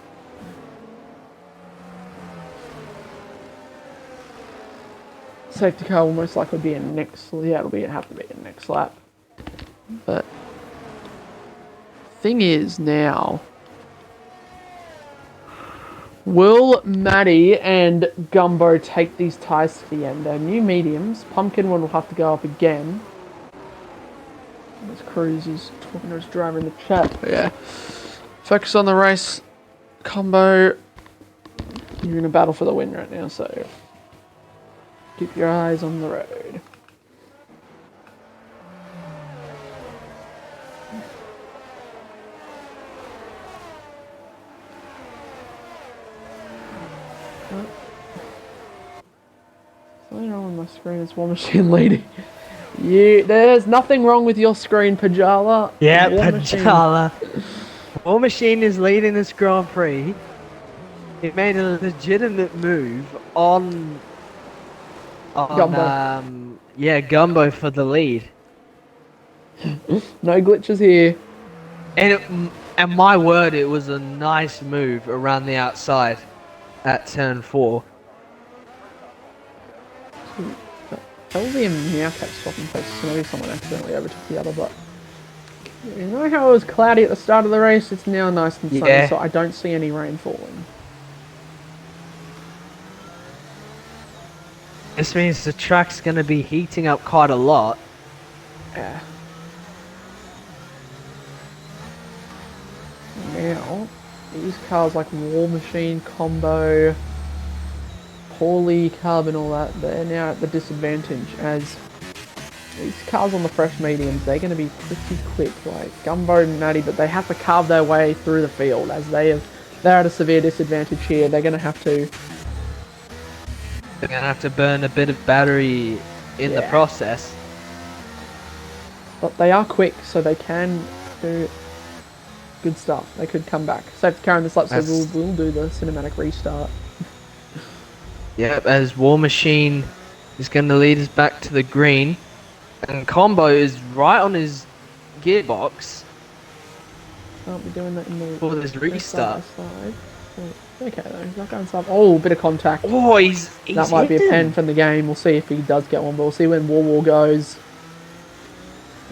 Safety car will most likely be in next. Yeah, it'll have to be in next lap. But thing is now, will Maddie and Gumbo take these tyres to the end? They're new mediums. Pumpkin one will have to go up again. As Cruz is talking to his driver in the chat. But yeah. Focus on the race. Combo. You're in a battle for the win right now, so keep your eyes on the road. Something wrong with my screen. It's War Machine leading. There's nothing wrong with your screen, Pajala. Yeah, War Machine. Pajala. War Machine is leading this Grand Prix. It made a legitimate move on Gumbo. Gumbo for the lead. No glitches here. And my word, it was a nice move around the outside at turn 4. Probably a Meowcat swapping places, so maybe someone accidentally overtook the other, but you know how it was cloudy at the start of the race? It's now nice and sunny, so I don't see any rain falling. This means the track's going to be heating up quite a lot. Yeah. Now, these cars like War Machine, Combo, Paulie, Carbon, all that, they're now at the disadvantage as these cars on the fresh mediums, they're going to be pretty quick, like Gumbo and Maddie, but they have to carve their way through the field as they're at a severe disadvantage here. They're going to have to burn a bit of battery in the process. But they are quick, so they can do good stuff. They could come back. Safety car in this lap, so we'll do the cinematic restart. Yep, as War Machine is going to lead us back to the green. And Combo is right on his gearbox. Can't be doing that in the... For this restart. Okay though, he's not going to stop. Oh, bit of contact. Oh, he's that might be a pen from the game. We'll see if he does get one, but we'll see when War goes.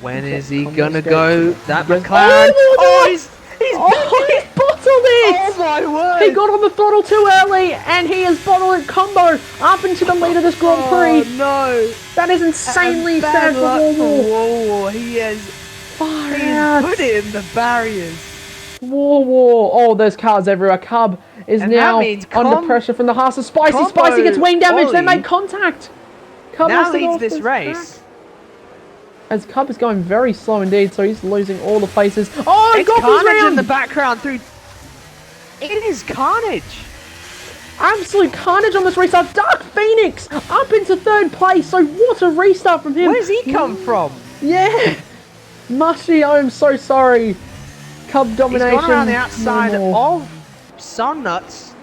When is he going to go? That McLaren. He's bottled it! Oh my word! He got on the throttle too early, and he has bottled it. Combo up into the lead of this Grand Prix. Oh no! That is insanely sad for War. He has put it in the barriers. War. Oh, there's cars everywhere. Cub is now under pressure from the Haas of Spicy. Spicy gets wing damage. They make contact. Cub now leads this race. As Cub is going very slow indeed, so he's losing all the places. Oh, it's carnage in the background through. It is carnage. Absolute carnage on this restart. Dark Phoenix up into third place. So what a restart from him. Where's he come from? Yeah. Mushy, I'm so sorry. Cub domination. He's gone around the outside of Sunnuts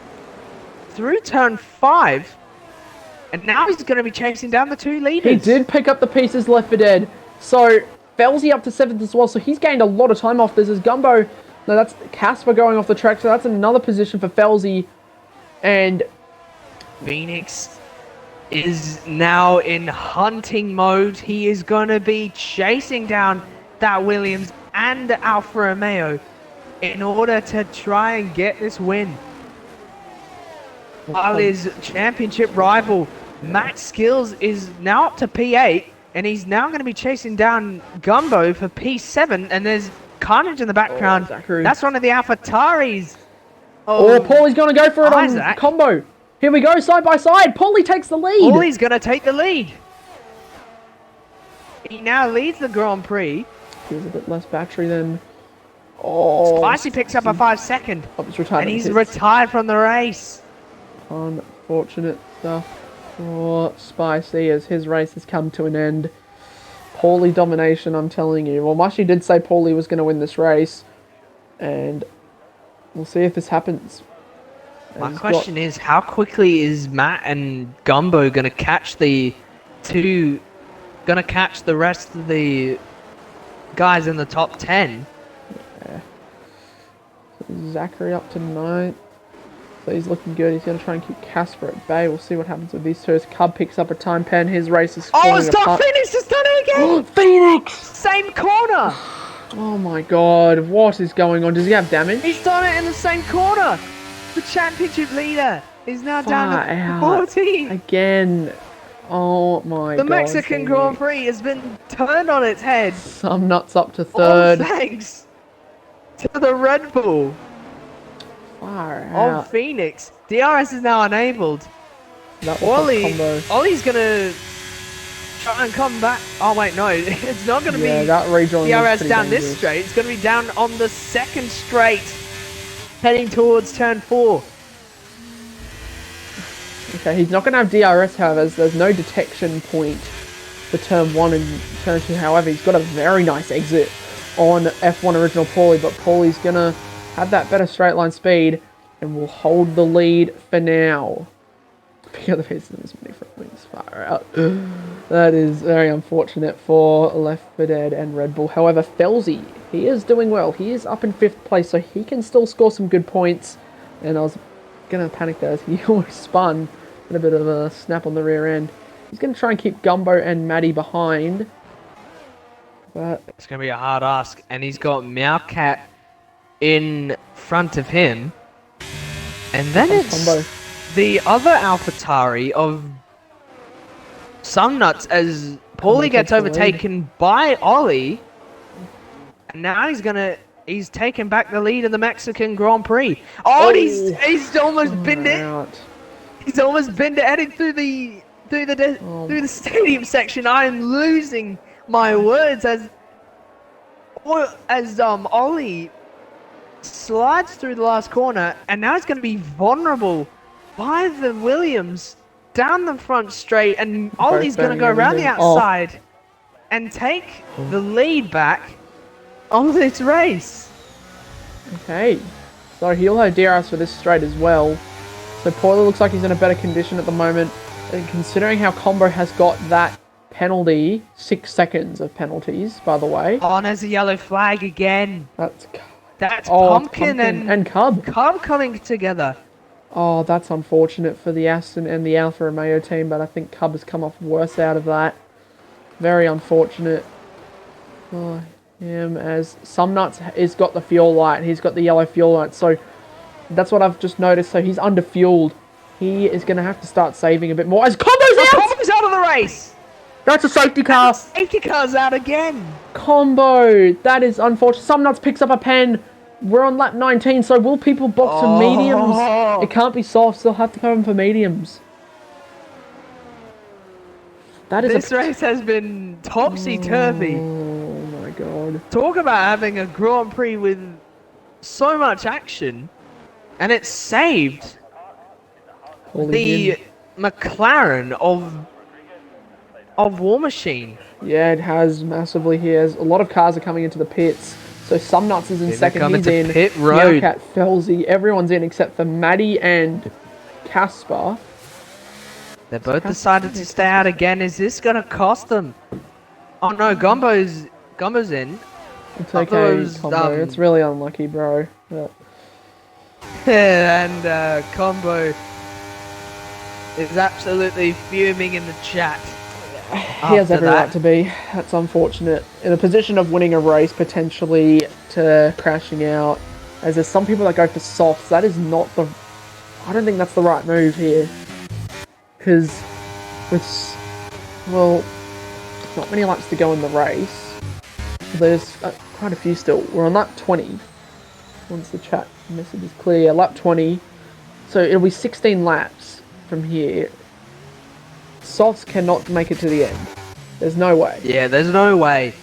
through turn 5. And now he's going to be chasing down the 2 leaders. He did pick up the pieces left for dead. So, Felzy up to 7th as well. So, he's gained a lot of time off this. As Gumbo, no, that's Casper going off the track. So, that's another position for Felzy. And Phoenix is now in hunting mode. He is going to be chasing down that Williams and Alfa Romeo in order to try and get this win. While his championship rival, Matt Skills, is now up to P8, and he's now going to be chasing down Gumbo for P7, and there's carnage in the background. That's one of the AlphaTaris. Paulie's going to go for it on Combo. Here we go, side by side. Paulie takes the lead. Paulie's going to take the lead. He now leads the Grand Prix. Feels a bit less battery than... Spicy picks up a 5-second. And he's retired from the race. Unfortunate stuff. for Spicy as his race has come to an end. Paulie domination, I'm telling you. Well, Mushy did say Paulie was going to win this race, and we'll see if this happens. My question is, how quickly is Matt and Gumbo gonna catch the rest of the guys in the top 10? Yeah. So Zachary up to 9th. So he's looking good. He's going to try and keep Casper at bay. We'll see what happens with these two. As Cub picks up a time pen, his race is falling apart. Phoenix has done it again! Phoenix! Same corner! Oh my god, what is going on? Does he have damage? He's done it in the same corner! The championship leader is now down to 14! Again. Oh my god. The Mexican Grand Prix has been turned on its head. Some nuts up to All 3rd. thanks to the Red Bull Far out. of Phoenix. DRS is now enabled. That was a combo. Ollie's gonna try and come back. Oh wait, no, it's not gonna be that rejoin DRS down this straight. It's gonna be down on the 2nd straight, heading towards turn 4. Okay, he's not going to have DRS, however, as there's no detection point for turn 1 and turn 2. However, he's got a very nice exit on F1 Original Paulie, but Paulie's going to have that better straight line speed and will hold the lead for now. Pick up the pieces of this many front wings far out. That is very unfortunate for Left 4 Dead and Red Bull. However, Felzy, he is doing well. He is up in 5th place, so he can still score some good points. And I was going to panic there as he almost spun. And a bit of a snap on the rear end. He's going to try and keep Gumbo and Maddie behind. But it's going to be a hard ask. And he's got Meowcat in front of him. And then it's Combo. The other AlphaTauri of Sumnuts as Paulie gets overtaken by Ollie. And now he's taken back the lead of the Mexican Grand Prix. Oh, he's almost binned it. He's almost binned it, heading through the stadium section. I am losing my words as Ollie slides through the last corner, and now he's going to be vulnerable by the Williams down the front straight, and Ollie's going to go around the outside and take the lead back on this race. Okay, so he'll have DRS for this straight as well. So Paulie looks like he's in a better condition at the moment. And considering how Combo has got that penalty, 6 seconds of penalties, by the way. Oh, and there's a yellow flag again. That's Pumpkin and Cub. Cub coming together. Oh, that's unfortunate for the Aston and the Alfa Romeo team, but I think Cub has come off worse out of that. Very unfortunate for him, as Sumnuts has got the fuel light. He's got the yellow fuel light, so that's what I've just noticed. So he's under-fueled. He is going to have to start saving a bit more. As Combo's out! Combo's out of the race! That's a safety car. Safety car's out again. Combo. That is unfortunate. Sumnuts picks up a pen. We're on lap 19, so will people box for mediums? It can't be softs. They'll have to come for mediums. This race has been topsy-turvy. Oh my god. Talk about having a Grand Prix with so much action. And it's saved the McLaren of War Machine. Yeah, it has massively here. A lot of cars are coming into the pits. So Sumnuts is in second. He's in. Pit road. Meowcat, Felzy, everyone's in except for Maddie and Casper. They both decided to stay out again. Is this gonna cost them? Oh no, Gumbo's in. It's okay, Combo. It's really unlucky, bro. But and Combo is absolutely fuming in the chat. He has every right to be. That's unfortunate. In a position of winning a race, potentially to crashing out. As there's some people that go for softs. That is not the... I don't think that's the right move here. Because with... Well, not many laps to go in the race. There's quite a few still. We're on lap 20. Once the chat message is clear. Lap 20. So it'll be 16 laps from here. Softs cannot make it to the end. There's no way. Yeah, there's no way.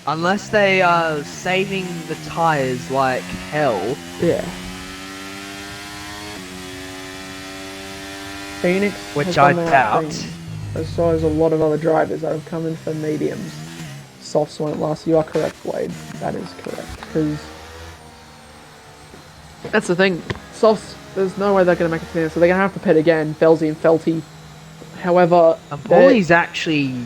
Unless they are saving the tyres like hell. Yeah. Phoenix Which has I done the right doubt. thing, as so as a lot of other drivers that have come in for mediums. Softs won't last. You are correct, Blade. That is correct. Because that's the thing. Softs, there's no way they're going to make it to the end, so they're going to have to pit again, Felzy and Felty. However, And Paulie's actually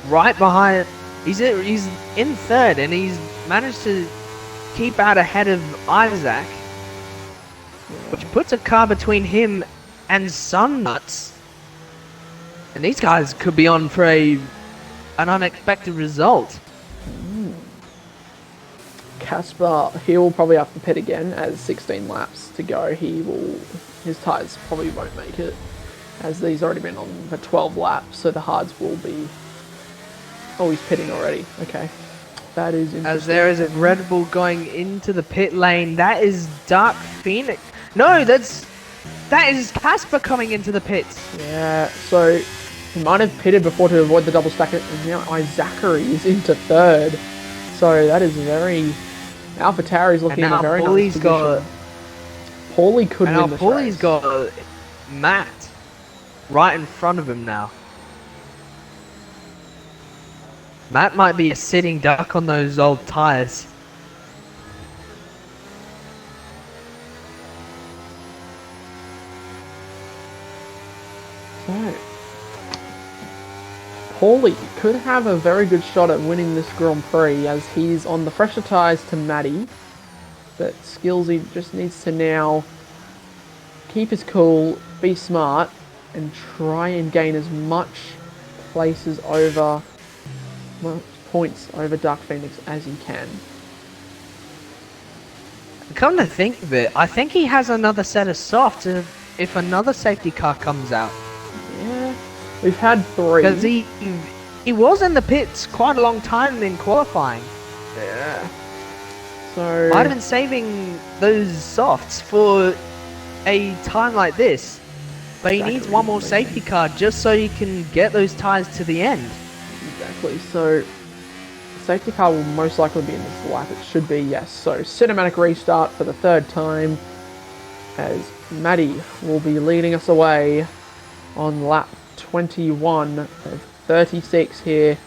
right behind. He's in third, and he's managed to keep out ahead of Isaac, which puts a car between him and Sunnuts. And these guys could be on for an unexpected result. Casper, he will probably have to pit again as 16 laps to go. His tyres probably won't make it, as he's already been on for 12 laps, so the hards will be... Oh, he's pitting already. Okay. That is interesting. As there is a Red Bull going into the pit lane. That is Dark Phoenix. No, that is Casper coming into the pits. Yeah, so he might have pitted before to avoid the double stack, and now Zachary is into third. So that is very... AlphaTauri is looking in a very nice position. Paulie could win this race. Paulie's got Matt right in front of him now. Matt might be a sitting duck on those old tyres. So, Paulie could have a very good shot at winning this Grand Prix, as he's on the fresher tyres to Matty. But Skillsy just needs to now keep his cool, be smart, and try and gain as much places over... points over Dark Phoenix as he can. Come to think of it, I think he has another set of softs if another safety car comes out. Yeah, we've had 3. Because he was in the pits quite a long time in qualifying. Yeah. So Might have been saving those softs for a time like this. But he needs one more safety car just so he can get those tyres to the end. Exactly, so the safety car will most likely be in this lap. It should be, yes. So cinematic restart for the 3rd time, as Maddie will be leading us away on lap 21 of 36 here.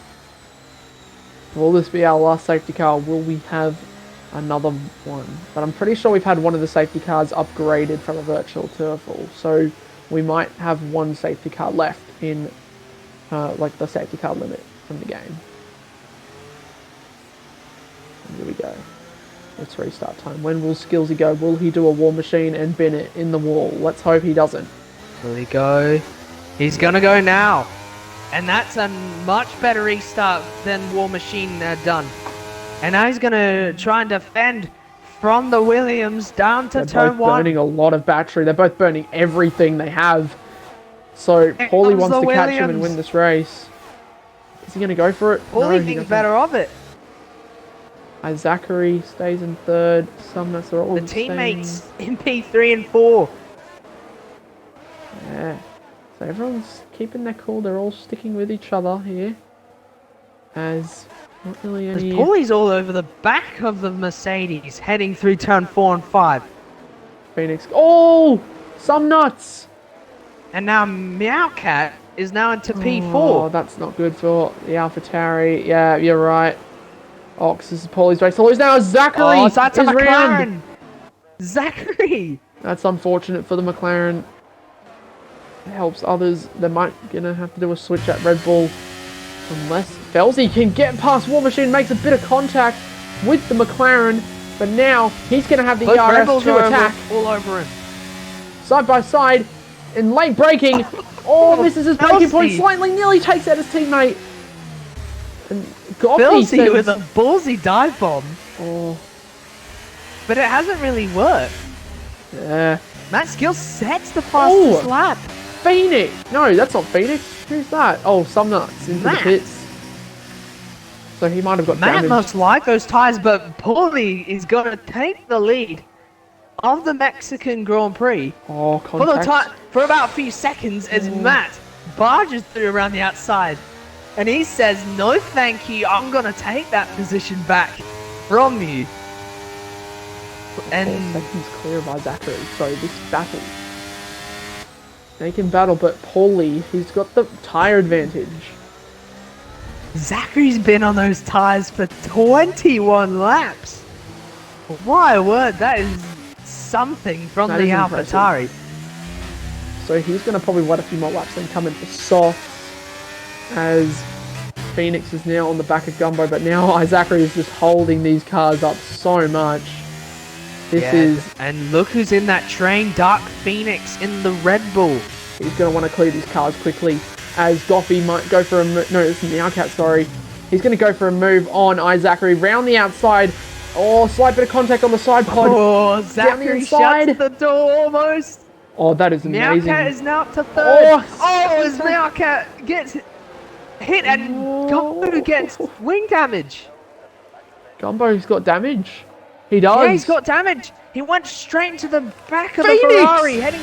Will this be our last safety car? Will we have another one? But I'm pretty sure we've had one of the safety cars upgraded from a virtual turfall, so we might have one safety car left in like the safety car limit from the game. And here we go. Let's restart time. When will Skillsy go? Will he do a war machine and bin it in the wall? Let's hope he doesn't. Will he go? He's gonna go now. And that's a much better restart than War Machine done. And now he's gonna try and defend from the Williams down to turn 1. They're both burning a lot of battery. They're both burning everything they have. So Paulie wants to catch him and win this race. Is he going to go for it? Paulie thinks better of it. Zachary stays in 3rd. Sumnus are all the teammates in P3 and 4. Yeah. So everyone's keeping their cool. They're all sticking with each other here. As not really any... Paulie's all over the back of the Mercedes, heading through turn 4 and 5. Phoenix. Oh! Some nuts! And now Meowcat is now into P4. Oh, that's not good for the AlphaTauri. Yeah, you're right. Oh, this is Paulie's race. Oh, now Zachary! Oh, so that's a McLaren! Round. Zachary! That's unfortunate for the McLaren. It helps others. They might gonna have to do a switch at Red Bull. Unless Felzy can get past War Machine, makes a bit of contact with the McLaren. But now he's gonna have the ERS to attack. All over him. Side by side. In late braking. Oh, misses his braking point slightly. Nearly takes out his teammate. And Felzy with a ballsy dive bomb. Oh. But it hasn't really worked. Yeah. Matt Skill sets the fastest lap. Phoenix! No, that's not Phoenix. Who's that? Oh, Sumnuts into the pits. So he might have got Matt damaged. must like those tyres, but Paulie is going to take the lead of the Mexican Grand Prix for about a few seconds as Matt barges through around the outside. And he says, no thank you, I'm going to take that position back from you. And 4 seconds clear by Zachary. So this battle They can battle, but Paulie, he's got the tyre advantage. Zachary's been on those tyres for 21 laps. My word, that is something from That the is impressive. AlphaTauri. So he's going to probably wait a few more laps and come in for softs, as Phoenix is now on the back of Gumbo, but now Zachary is just holding these cars up so much. This is... And look who's in that train, Dark Phoenix in the Red Bull. He's going to want to clear these cars quickly, as Goffey might go for a... No, it's Meowcat, sorry. He's going to go for a move on Zachary round the outside. Oh, slight bit of contact on the side pod. Oh, Zachary shuts the door almost. Oh, that is amazing. Meowcat is now up to third. Oh, as Meowcat gets hit and Gumbo gets wing damage. Gumbo's got damage. He does. Yeah, he's got damage. He went straight into the back of Phoenix! the Ferrari, heading.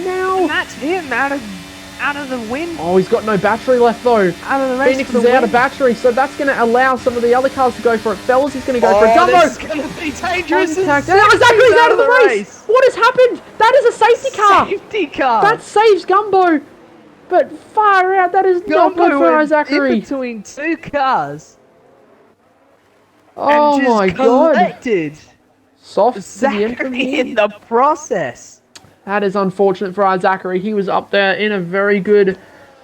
Now. And that's him out of the win. Oh, he's got no battery left though. Out of the race. Phoenix is out of battery, so that's going to allow some of the other cars to go for it. Fellas, he's going to go for it. This is Gumbo! going to be dangerous. Contact. Zachary's out of the race. What has happened? That is a safety car. Safety car. That saves Gumbo. But far out, that is not good for Zachary. In between two cars. Oh and just my god. collected Soft Zachary in the process. That is unfortunate for Zachary. He was up there in a very good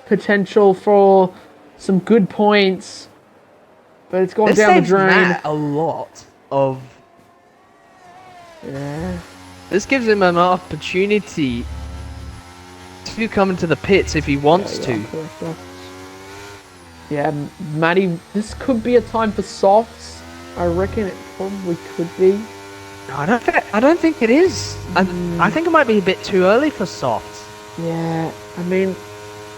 potential for some good points. But it's gone down the drain. Matt a lot of... Yeah. This gives him an opportunity to come into the pits if he wants to. Yeah, Matty, this could be a time for softs. I reckon it probably could be. No, I don't think it is. I think it might be a bit too early for softs. Yeah, I mean,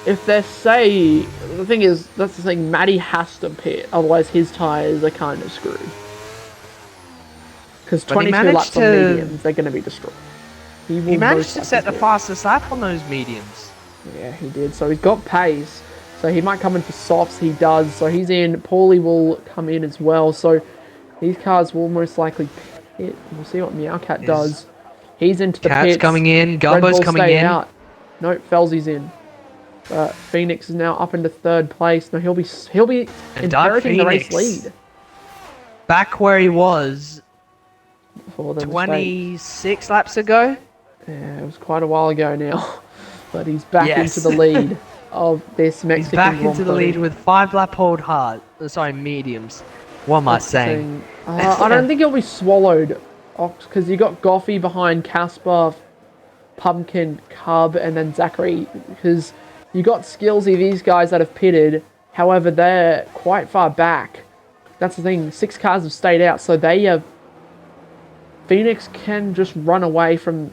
if they say... The thing is, that's the thing, Matty has to pit, otherwise his tyres are kind of screwed. Because 22 laps on mediums, they're going to be destroyed. He managed to set the fastest lap on those mediums. Yeah, he did. So he's got pace. So he might come in for softs. He does. So he's in. Paulie will come in as well. So these cars will most likely pit. We'll see what Meowcat does. He's into the pits. Cat's coming in. Gumbo's coming in. Out. No, Felsy's in. Phoenix is now up into third place. No, he'll be inheriting the race lead. Back where he was Before the 26 laps ago. Yeah, it was quite a while ago now. But he's back into the lead of this Mexican He's back Grand into the Prix. lead with 5 lap hold mediums. What am I saying? I don't think he'll be swallowed, because you got Goffey behind Casper, Pumpkin, Cub, and then Zachary. Because you got Skillsy, these guys that have pitted. However, they're quite far back. That's the thing. 6 cars have stayed out, so they have. Phoenix can just run away from.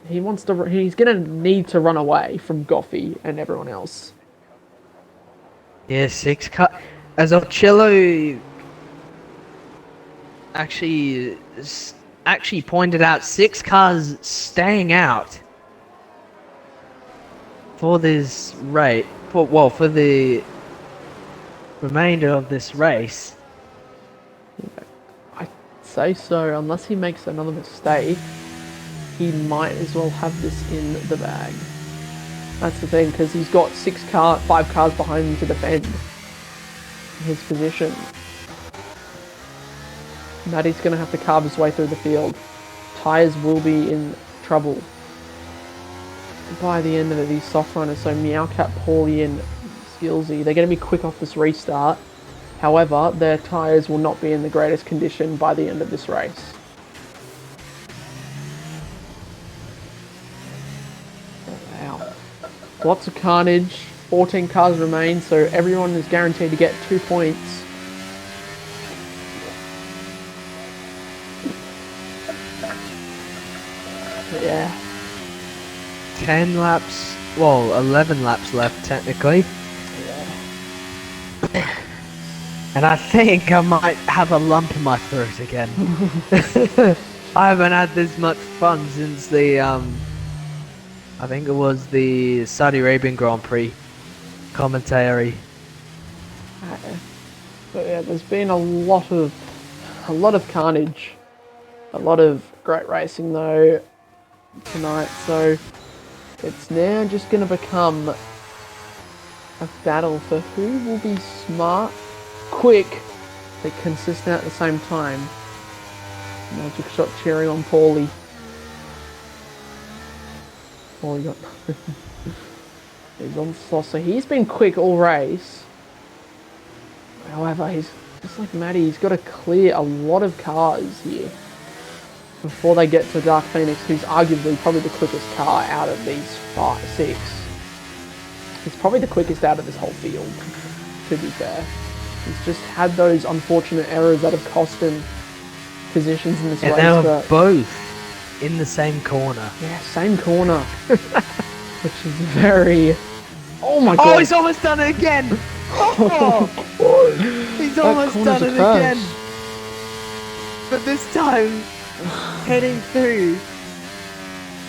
He's gonna need to run away from Goffey and everyone else. Yeah, 6 cars. As Ochello actually pointed out, 6 cars staying out for this race. For the remainder of this race. I say so, unless he makes another mistake. He might as well have this in the bag. That's the thing, because he's got 5 cars behind him to defend his position. Matty's going to have to carve his way through the field. Tyres will be in trouble by the end of these soft runners. So Meowcat, Paulie and Skillsy, they're going to be quick off this restart. However, their tyres will not be in the greatest condition by the end of this race. Wow. Lots of carnage. 14 cars remain, so everyone is guaranteed to get 2 points. Yeah. 10 laps, 11 laps left technically. Yeah. And I think I might have a lump in my throat again. I haven't had this much fun since the, I think it was the Saudi Arabian Grand Prix commentary. But yeah, there's been a lot of carnage, a lot of great racing though tonight. So It's now just going to become a battle for who will be smart, quick, but consistent at the same time. Magic shot cheering on Paulie. Paulie got nothing. He's on sauce, so he's been quick all race. However, he's just like Matty, he's got to clear a lot of cars here before they get to Dark Phoenix, who's arguably probably the quickest car out of these 6. He's probably the quickest out of this whole field, to be fair. He's just had those unfortunate errors that have cost him positions in this race. And they were both in the same corner. Yeah, same corner. Which is very... Oh my god. Oh, he's almost done it again. Oh, he's almost done it again. But this time, heading through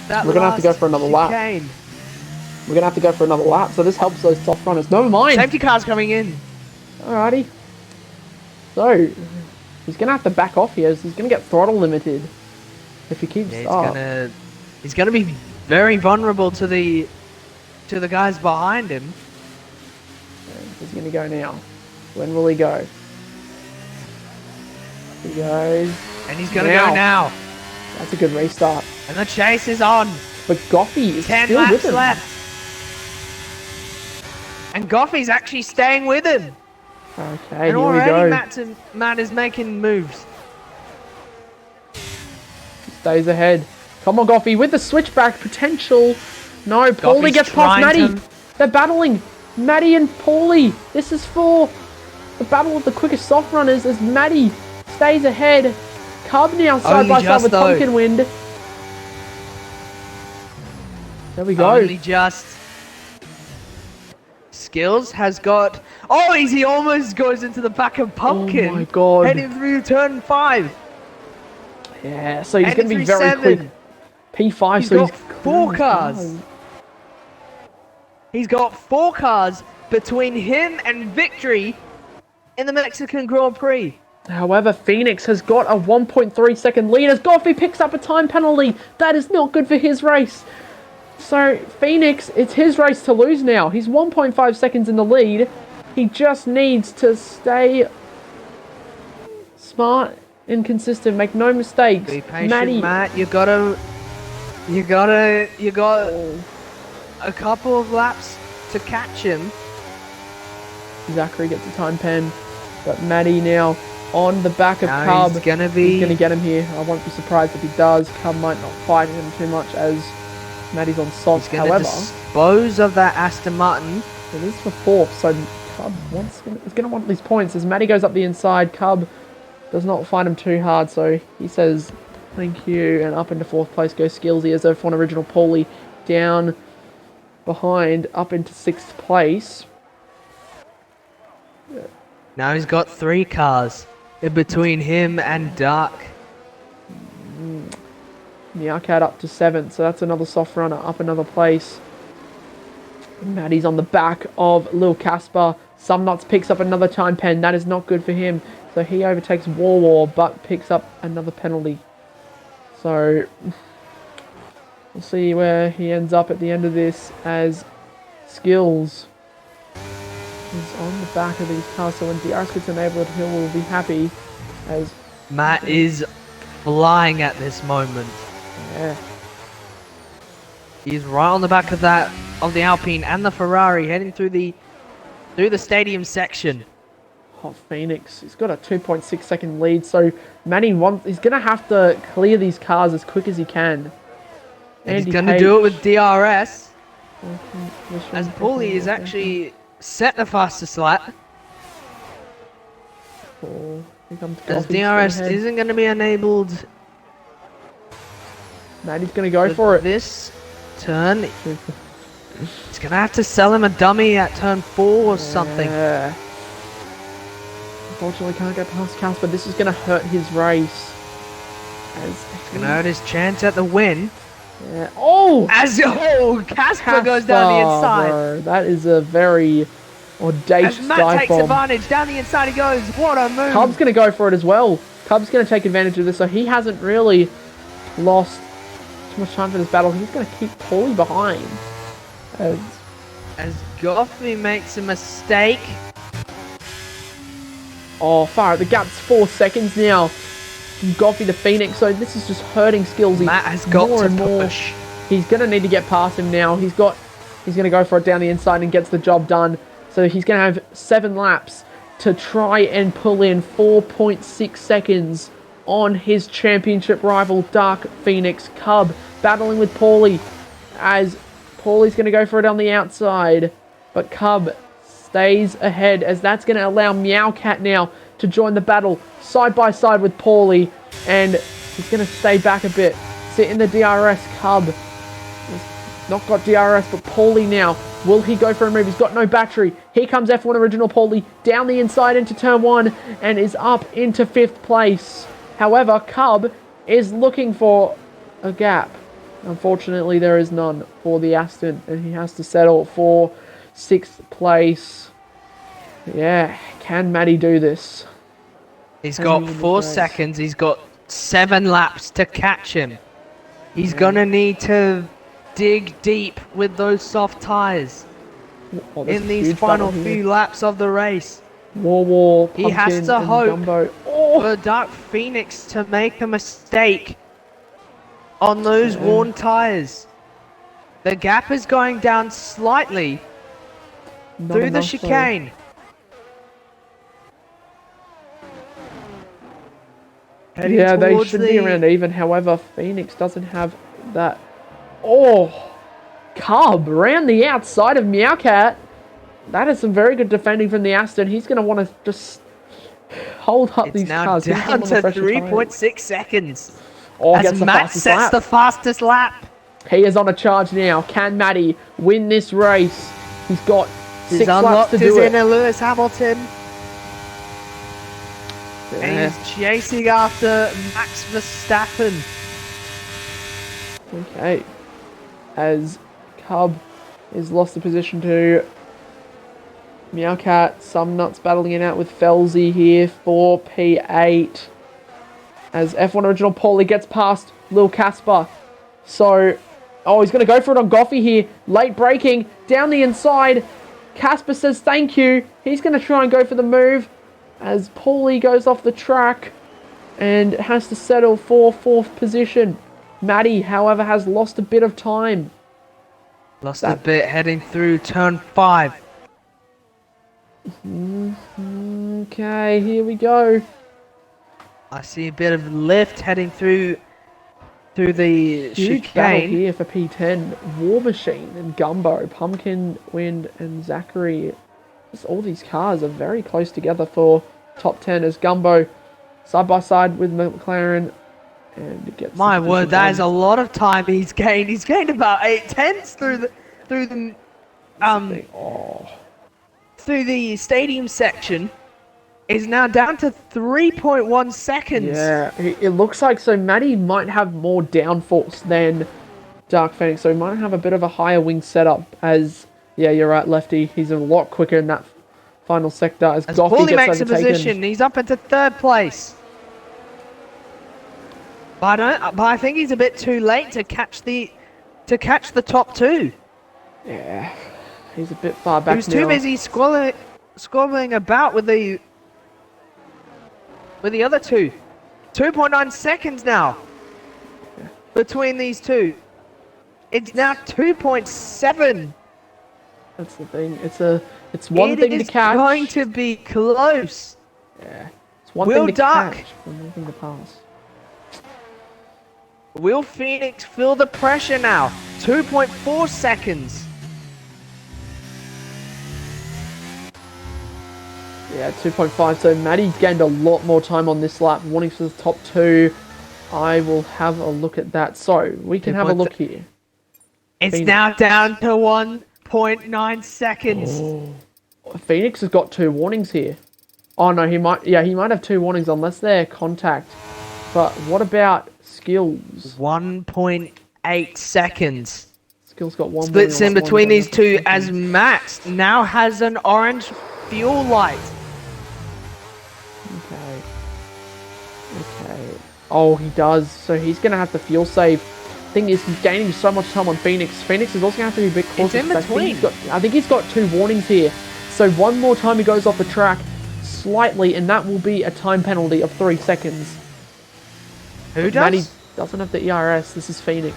that We're going to have to go for another lap. We're going to have to go for another lap, so this helps those soft runners. Never mind. Safety car's coming in. Alrighty. So, he's going to have to back off here. He's going to get throttle limited if he keeps up. He's going to be very vulnerable to the guys behind him. He's going to go now. When will he go? He goes. And he's going to go now. That's a good restart. And the chase is on. But Goffey is 10 still laps with him. left. And Goffey's actually staying with him. Okay, And here we already go. Matt is making moves. Stays ahead. Come on, Goffey, with the switchback potential. No, Paulie Goffey's gets past trying Matty. to- They're battling. Matty and Paulie. This is for the battle of the quickest soft runners as Matty stays ahead. Cub now side by side with Pumpkin Wind. There we go. Only just. Skills has got... Oh, he almost goes into the back of Pumpkin. Oh my god. Heading through turn 5. Yeah, so he's going to be Heading through very 7. quick. P5, He's so got he's 4 cars. He's got 4 cars between him and victory in the Mexican Grand Prix. However, Phoenix has got a 1.3 second lead as Goffey picks up a time penalty. That is not good for his race. So, Phoenix, it's his race to lose now. He's 1.5 seconds in the lead. He just needs to stay smart and consistent. Make no mistakes. Be patient, Matt. You got a couple of laps to catch him. Zachary gets a time pen, but Matty now on the back of Cub. He's gonna get him here. I won't be surprised if he does. Cub might not fight him too much as Matty's on soft. He's gonna However, dispose of that Aston Martin. it is for 4th, so Cub is going to want these points as Matty goes up the inside. Cub does not fight him too hard, so he says thank you, and up into 4th place goes Skillsy as F1 Original Paulie down behind up into 6th place. Now he's got 3 cars in between him and Dark. Meowcat up to 7th, so that's another soft runner up another place. Matty's on the back of Lil Casper. Nuts picks up another time pen. That is not good for him. So he overtakes War, but picks up another penalty. So we'll see where he ends up at the end of this as Skills is on the back of these cars. So when DRS gets enabled, he will be happy as Matt is flying at this moment. yeah. He's right on the back of the Alpine and the Ferrari, heading through the stadium section. Oh, Phoenix. He's got a 2.6 second lead, so Matty he's going to have to clear these cars as quick as he can. And he's going to do it with DRS. As Paulie is actually set the fastest lap. As DRS isn't going to be enabled. Matty's going to go for it. This turn. He's going to have to sell him a dummy at turn 4 or something. Unfortunately, can't get past Casper. This is going to hurt his race. It's going to hurt his chance at the win. Yeah. Oh! Casper goes down the inside. Bro. That is a very audacious As Matt dive takes bomb. advantage, down the inside he goes. What a move! Cub's going to go for it as well. Cub's going to take advantage of this, so he hasn't really lost too much time for this battle. He's going to keep Paulie behind. As Goffey makes a mistake. Oh, far out. The gap's 4 seconds now. Goffey to Phoenix, so this is just hurting Skillsy. Matt has got more to and more. push. He's going to need to get past him now. He's going to go for it down the inside and gets the job done. So he's going to have 7 laps to try and pull in 4.6 seconds on his championship rival, Dark Phoenix Cub, battling with Paulie, as Paulie's going to go for it on the outside, but Cub stays ahead, as that's going to allow Meowcat now to join the battle side by side with Paulie, and he's going to stay back a bit, sit in the DRS. Cub has not got DRS, but Paulie now, will he go for a move? He's got no battery. Here comes F1 Original Paulie down the inside into turn 1 and is up into 5th place. However, Cub is looking for a gap. Unfortunately, there is none for the Aston, and he has to settle for 6th place. Yeah, can Matty do this? He's got 4 seconds. He's got 7 laps to catch him. He's gonna need to dig deep with those soft tyres in these final few laps of the race. War, he has to hope for Dark Phoenix to make a mistake on those worn tyres. The gap is going down slightly through the chicane. Yeah, they should be around even. However, Phoenix doesn't have that. Oh, Cub around the outside of Meowcat. That is some very good defending from the Aston. He's going to want to just hold up these cars. It's now down to 3.6 seconds. Oh, as Matt sets the fastest lap. He is on a charge now. Can Matty win this race? He's got 6 laps to do it. He's Lewis Hamilton. And he's chasing after Max Verstappen. Okay. As Cub has lost the position to Meowcat. Some nuts battling it out with Felzy here for P8. As F1 Original Paulie gets past Lil Casper. So, he's going to go for it on Goffey here. Late braking, down the inside. Casper says thank you. He's going to try and go for the move, as Paulie goes off the track and has to settle for 4th position. Matty, however, has lost a bit of time. Lost a bit heading through turn 5. Okay, here we go. I see a bit of lift heading through the Huge battle chicane. here for P10. War Machine and Gumbo, Pumpkin, Wind and Zachary. Just all these cars are very close together for top 10, as Gumbo side by side with McLaren. And it gets my word, that is a lot of time he's gained. He's gained about 8/10 through the stadium section. Is now down to 3.1 seconds. Yeah, it looks like so Matty might have more downforce than Dark Phoenix, so he might have a bit of a higher wing setup. As you're right, Lefty. He's a lot quicker in that final sector as Goffey Paulie gets makes a overtaken. position. He's up into 3rd place. But I think he's a bit too late to catch the top 2. Yeah, he's a bit far back. He was too busy squabbling about with the other 2. 2.9 seconds now between these two. It's now 2.7. That's the thing. It's one thing to catch. It's going to be close. Yeah, it's one thing to catch, but one thing to pass. Will Phoenix feel the pressure now? 2.4 seconds. Yeah, 2.5. So Matty gained a lot more time on this lap. Wanting for the top 2. I will have a look at that. So we can have a look here. It's now down to 1.9 seconds. Oh. Phoenix has got 2 warnings here. Oh no, he might have 2 warnings unless they're contact. But what about Skills? 1.8 seconds. Skills got 1. Splits in between these two as Max now has an orange fuel light. Okay. Oh, he does. So he's going to have to fuel save thing is, he's gaining so much time on Phoenix. Phoenix is also going to have to be a bit cautious. It's in between. I think he's got 2 warnings here. So one more time he goes off the track slightly, and that will be a time penalty of 3 seconds. Who does? Matty doesn't have the ERS. This is Phoenix.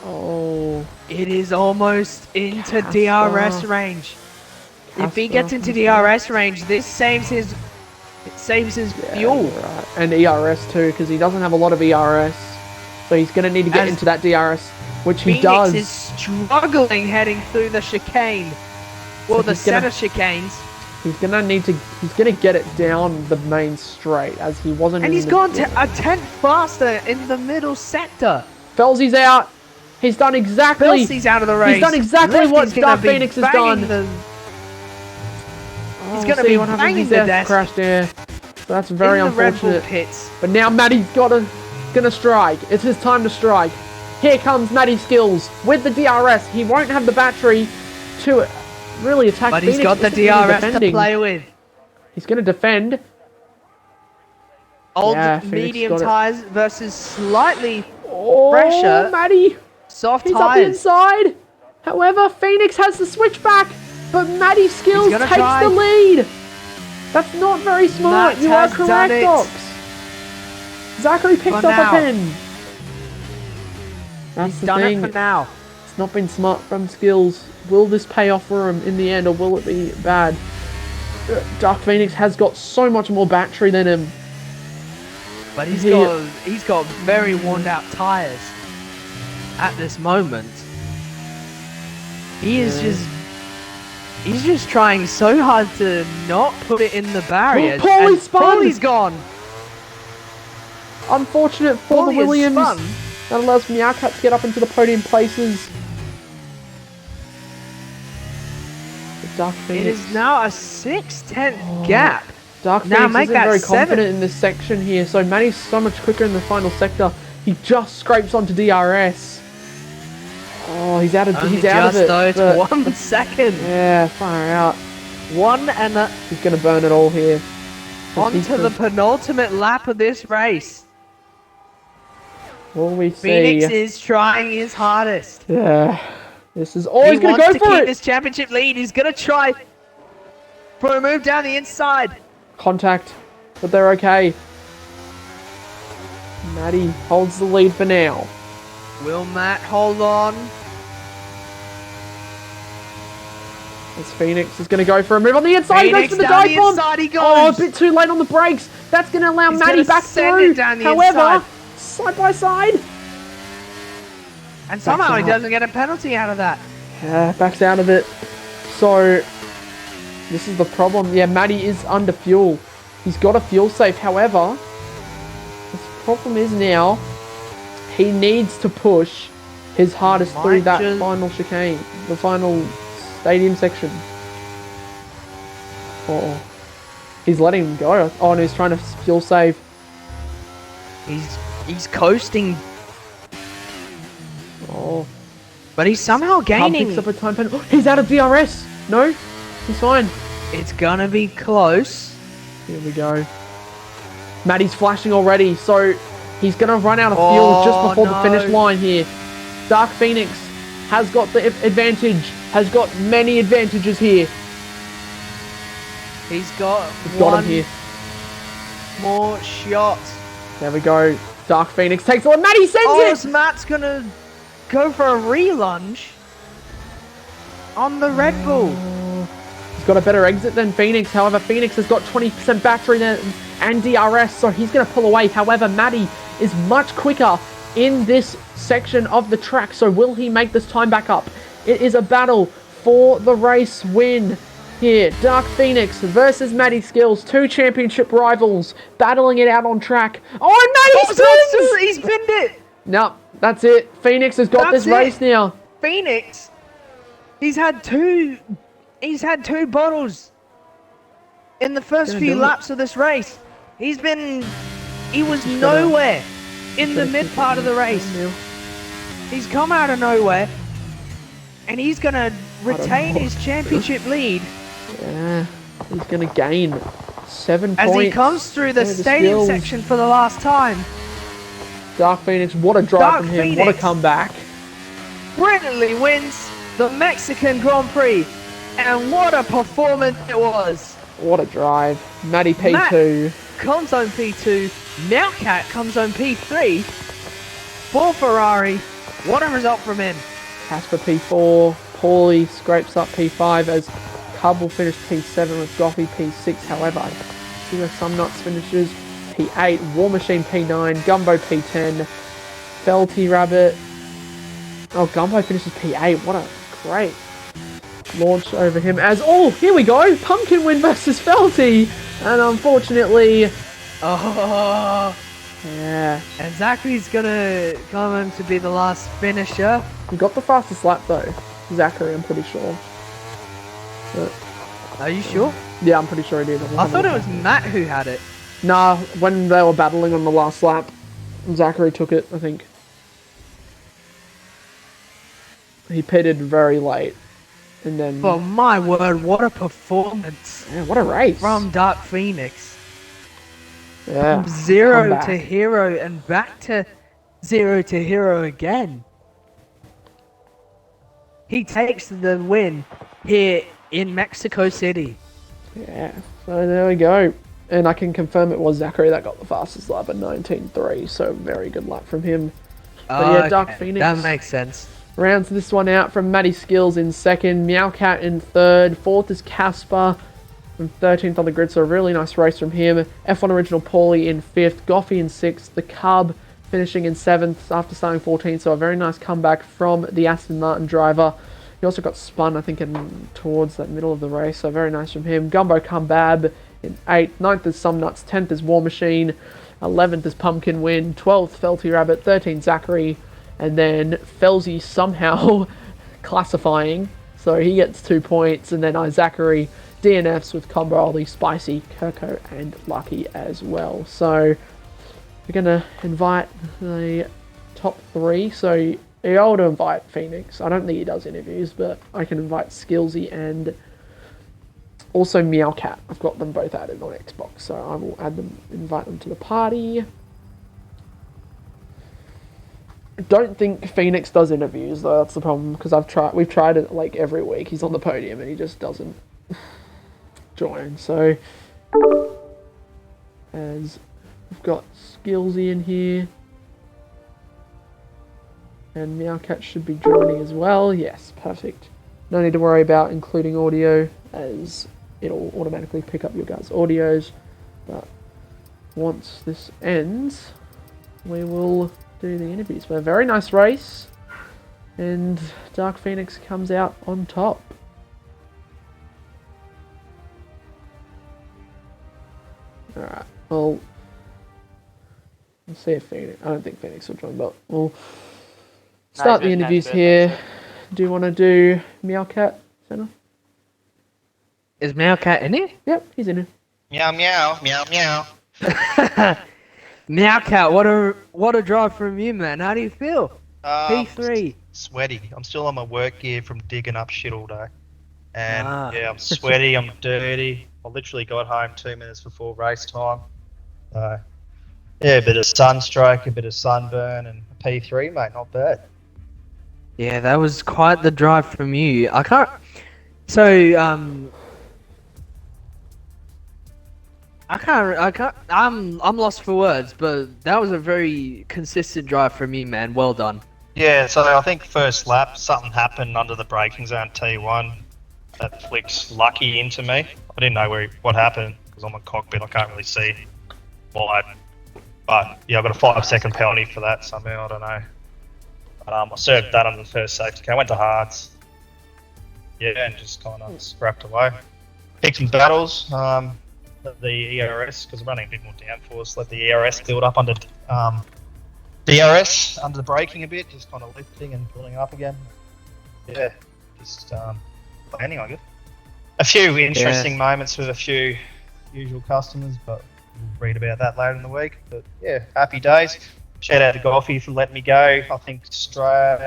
Oh. It is almost into Casper. DRS range. If he gets into DRS range, this saves his fuel. Right. And ERS too, because he doesn't have a lot of ERS. So he's going to need to get into that DRS, which he does. Phoenix is struggling heading through the chicane. Well, the center chicanes. He's going to get it down the main straight, as he wasn't. And he's gone a tenth faster in the middle sector. Felsy's out. He's done exactly. Felsy's out of the race. He's done exactly what Dark Phoenix has done. He's going to be banging the desk. Crashed there. So that's very in the Red Bull unfortunate. pits. But now Matty's gonna strike. It's his time to strike. Here comes Matty Skills with the DRS. He won't have the battery to really attack But Phoenix. he's got the DRS to play with. He's gonna defend. Old medium tires versus slightly fresher. Matty. Soft He's tires. up the inside. However, Phoenix has the switchback, but Matty Skills takes the lead. That's not very smart. You are correct, Docs. Zachary picked up a pen. That's the thing. Done it for now. It's not been smart from Skills. Will this pay off for him in the end, or will it be bad? Dark Phoenix has got so much more battery than him. But he's got very worn out tires at this moment. He is he's just trying so hard to not put it in the barriers. Paulie spun! Paulie's gone. Unfortunate for the Williams. That allows Meowcat to get up into the podium places. Dark Phoenix. It is now a 6/10 gap. Dark Phoenix isn't very confident in this section here, so Matty's so much quicker in the final sector. He just scrapes onto DRS. Oh, he's out of it. Though, it's 1 second. Yeah, far out. He's going to burn it all here. On to the penultimate lap of this race. Will we see? Phoenix is trying his hardest. Yeah. This is all he's going to go for. He wants to keep this championship lead. He's going to try for a move down the inside. Contact, but they're okay. Matty holds the lead for now. Will Matt hold on? As Phoenix is going to go for a move on the inside. Phoenix he goes for the dive bomb. Oh, a bit too late on the brakes. That's going to allow Matty back through. However, side by side. And somehow he doesn't get a penalty out of that. Yeah, backs out of it. So, this is the problem. Yeah, Matty is under fuel. He's got a fuel safe. However, the problem is now he needs to push his hardest through that final chicane, the final stadium section. Oh, he's letting him go. Oh, no, he's trying to fuel save. He's coasting. Oh, but he's somehow gaining. Picks up a time penalty. He's out of DRS. No, he's fine. It's gonna be close. Here we go. Matty's flashing already, so he's going to run out of fuel just before the finish line here. Dark Phoenix has got the advantage, has got many advantages here. He's got him here. More shot. There we go. Dark Phoenix takes it. Matty sends it! Matt's going to go for a relunge on the Red Bull. He's got a better exit than Phoenix. However, Phoenix has got 20% battery and DRS, so he's going to pull away. However, Matty is much quicker in this section of the track, so will he make this time back up? It is a battle for the race win here. Dark Phoenix versus Matty Skills, 2 championship rivals battling it out on track. Oh, and Matty spins! He's pinned it! No, that's it. Phoenix has got this race now. Phoenix, he's had two bottles in the first few laps of this race. He was nowhere in the mid part of the race. He's come out of nowhere, and he's going to retain his championship lead. Yeah, he's going to gain 7 points. As he comes through the stadium section for the last time. Dark Phoenix, what a drive Dark from him. Phoenix. What a comeback. Brilliantly wins the Mexican Grand Prix. And what a performance it was. What a drive. Matty P2. Comes home P2. Meowcat comes home P3. For Ferrari. What a result from him. Casper P4. Paulie scrapes up P5 as Cub will finish P7 with Goffy P6. However, see where some nuts finishes P8. War Machine P9. Gumbo P10. Felty Rabbit. Oh, Gumbo finishes P8. What a great launch over him as... Oh, here we go. Pumpkin win versus Felty. And unfortunately... Oh... Yeah. And Zachary's gonna come home to be the last finisher. He got the fastest lap though. Zachary, I'm pretty sure. But, Are you sure? yeah, I'm pretty sure he did. I thought it was Matt who had it. Nah, when they were battling on the last lap, Zachary took it, I think. He pitted very late. And then... Oh my word, what a performance. Yeah, what a race. From Dark Phoenix. Yeah. From 0 comeback. to hero and back to 0 to hero again. He takes the win here in Mexico City. Yeah, so there we go. And I can confirm it was Zachary that got the fastest lap at 19.3, so very good lap from him. But yeah, Dark Phoenix. That makes sense. Rounds this one out from Matty Skills in second, Meowcat in third, fourth is Casper from 13th on the grid, so a really nice race from him. F1 Original Paulie in fifth, Goffy in sixth, the Cub finishing in seventh after starting 14th, so a very nice comeback from the Aston Martin driver. He also got spun, I think, towards that middle of the race, so very nice from him. Gumbo Cumbab in 8th, 9th is Some Nuts, 10th is War Machine, 11th is Pumpkin Win, 12th Felty Rabbit, 13th Zachary, and then Felzy somehow classifying, so he gets 2 points, and then Zachary DNFs with Combo Ollie, Spicy, Kirko, and Lucky as well. So we're going to invite the top 3, so you're able to invite Phoenix. I don't think he does interviews, but I can invite Skillsy and also Meowcat. I've got them both added on Xbox, so I will invite them to the party. I don't think Phoenix does interviews though. That's the problem, because we've tried it like every week. He's on the podium and he just doesn't join. So as we've got Skillsy in here, and Meowcat should be joining as well. Yes, perfect. No need to worry about including audio, as it'll automatically pick up your guys' audios. But once this ends, we will do the interviews. But a very nice race, and Dark Phoenix comes out on top. Alright, well, let's see if Phoenix... I don't think Phoenix will join, but we'll start the interviews here. Do you want to do Meowcat, Senna? Is Meowcat in it? Yep, he's in it. Meow meow meow meow. Meowcat, what a drive from you, man. How do you feel? P3. Sweaty. I'm still on my work gear from digging up shit all day. And yeah, I'm sweaty, I'm dirty. I literally got home 2 minutes before race time. Yeah, a bit of sunstroke, a bit of sunburn, and a P3, mate, not bad. Yeah, that was quite the drive from you. I'm lost for words, but that was a very consistent drive from you, man. Well done. Yeah, so I think first lap, something happened under the braking zone T1 that flicks Lucky into me. I didn't know what happened, because I'm a cockpit, I can't really see why. But yeah, I got a 5-second penalty for that somehow, I don't know. But I served that on the first safety car, went to hards. Yeah, and just kind of scrapped away. Picked some battles, let the ERS, because I'm running a bit more downforce, let the ERS build up under DRS, under the braking a bit, just kind of lifting and building up again. Yeah, just landing, I guess. A few interesting moments with a few usual customers, but we'll read about that later in the week. But yeah, happy days. Shout out to Goffy for letting me go. I think just out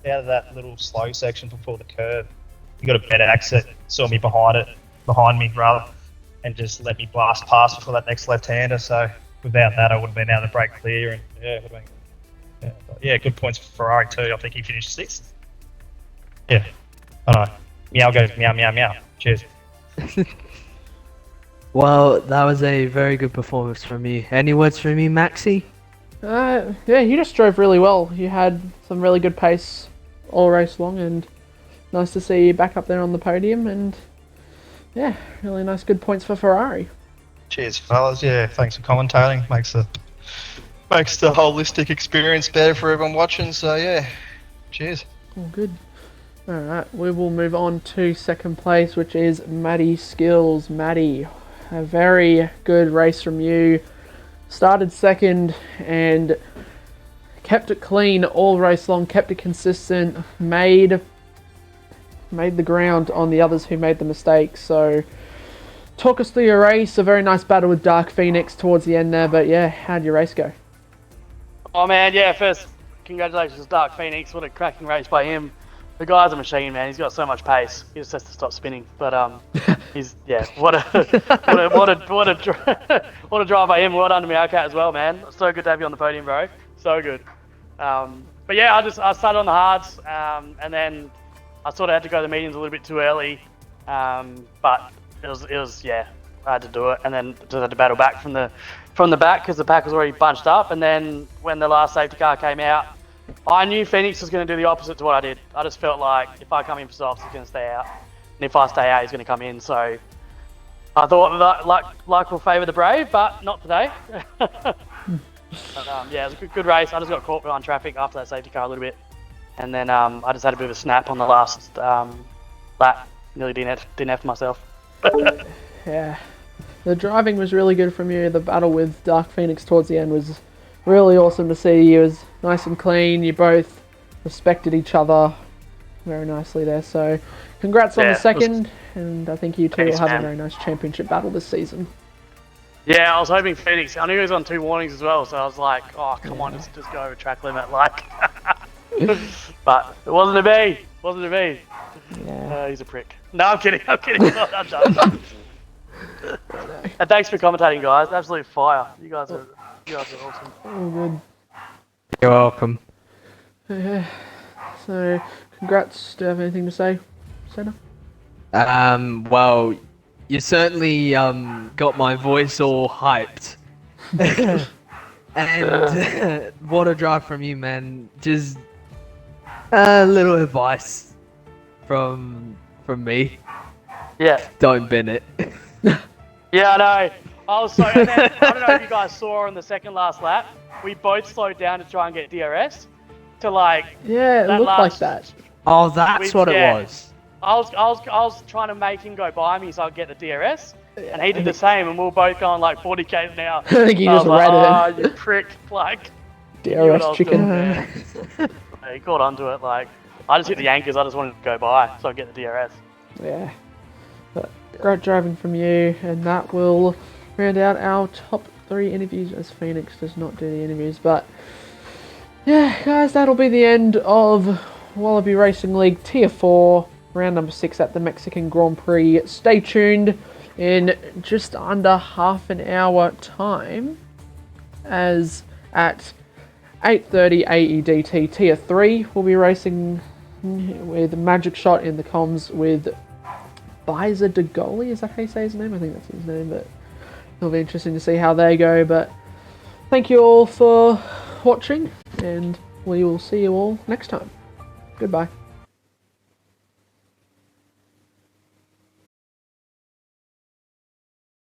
of that little slow section before the curve, he got a better exit, saw me behind me rather, and just let me blast past before that next left-hander. So without that, I would have been out of the break clear, and good points for Ferrari too. I think he finished 6th. Yeah, I know. Meow goes meow meow meow. Cheers. Well, that was a very good performance from you. Any words from you, Maxi? Yeah, you just drove really well. You had some really good pace all race long, and nice to see you back up there on the podium. And yeah, really nice, good points for Ferrari. Cheers, fellas. Yeah, thanks for commentating. Makes the holistic experience better for everyone watching. So yeah, cheers. All good. All right, we will move on to second place, which is Maddie Skills. Maddie, a very good race from you. Started second and kept it clean all race long, kept it consistent, made the ground on the others who made the mistakes. So talk us through your race. A very nice battle with Dark Phoenix towards the end there, but yeah, how'd your race go? Oh man, yeah, first congratulations to Dark Phoenix. What a cracking race by him. The guy's a machine, man. He's got so much pace. He just has to stop spinning. But he's what a drive by him. Well done to Meowcat as well, man. So good to have you on the podium, bro. So good. But yeah, I started on the hards, and then I sort of had to go to the mediums a little bit too early. But it was I had to do it, and then just had to battle back from the back because the pack was already bunched up. And then when the last safety car came out, I knew Phoenix was going to do the opposite to what I did. I just felt like if I come in for softs, he's going to stay out. And if I stay out, he's going to come in. So I thought that luck will favour the brave, but not today. But, yeah, it was a good race. I just got caught behind traffic after that safety car a little bit. And then I just had a bit of a snap on the last lap. Nearly DNF'd myself. Yeah, the driving was really good from you. The battle with Dark Phoenix towards the end was really awesome to see. It was nice and clean. You both respected each other very nicely there. So congrats on the second, and I think you two will have a very nice championship battle this season. Yeah, I was hoping Phoenix. I knew he was on 2 warnings as well, so I was like, oh, come on, just go over track limit, like. But it wasn't to be. Wasn't to be. Yeah. He's a prick. No, I'm kidding. I'm done. And thanks for commentating, guys. Absolute fire. You guys are awesome. All good. You're welcome. Yeah. So, congrats. Do you have anything to say, Senna? Well, you certainly got my voice all hyped. And what a drive from you, man. Just a little advice from me. Yeah. Don't bin it. Yeah, I know. I was so. And then, I don't know if you guys saw on the second last lap, we both slowed down to try and get DRS. To like. Yeah, it looked like that. Oh, that's what it was. I was trying to make him go by me so I'd get the DRS, and he did the same, and we were both going like 40 k's an hour. I think he just read it. You prick! Like. DRS chicken. Yeah, he caught onto it. Like, I just hit the anchors. I just wanted to go by so I get the DRS. Yeah. But great driving from you, and that will round out our top 3 interviews, as Phoenix does not do the interviews. But yeah, guys, that'll be the end of Wallaby Racing League Tier 4, round number 6 at the Mexican Grand Prix. Stay tuned in just under half an hour time, as at 8:30 AEDT Tier 3 we'll be racing with Magic Shot in the comms with Biza de Goli. Is that how you say his name? I think that's his name, but it'll be interesting to see how they go. But thank you all for watching, and we will see you all next time. Goodbye.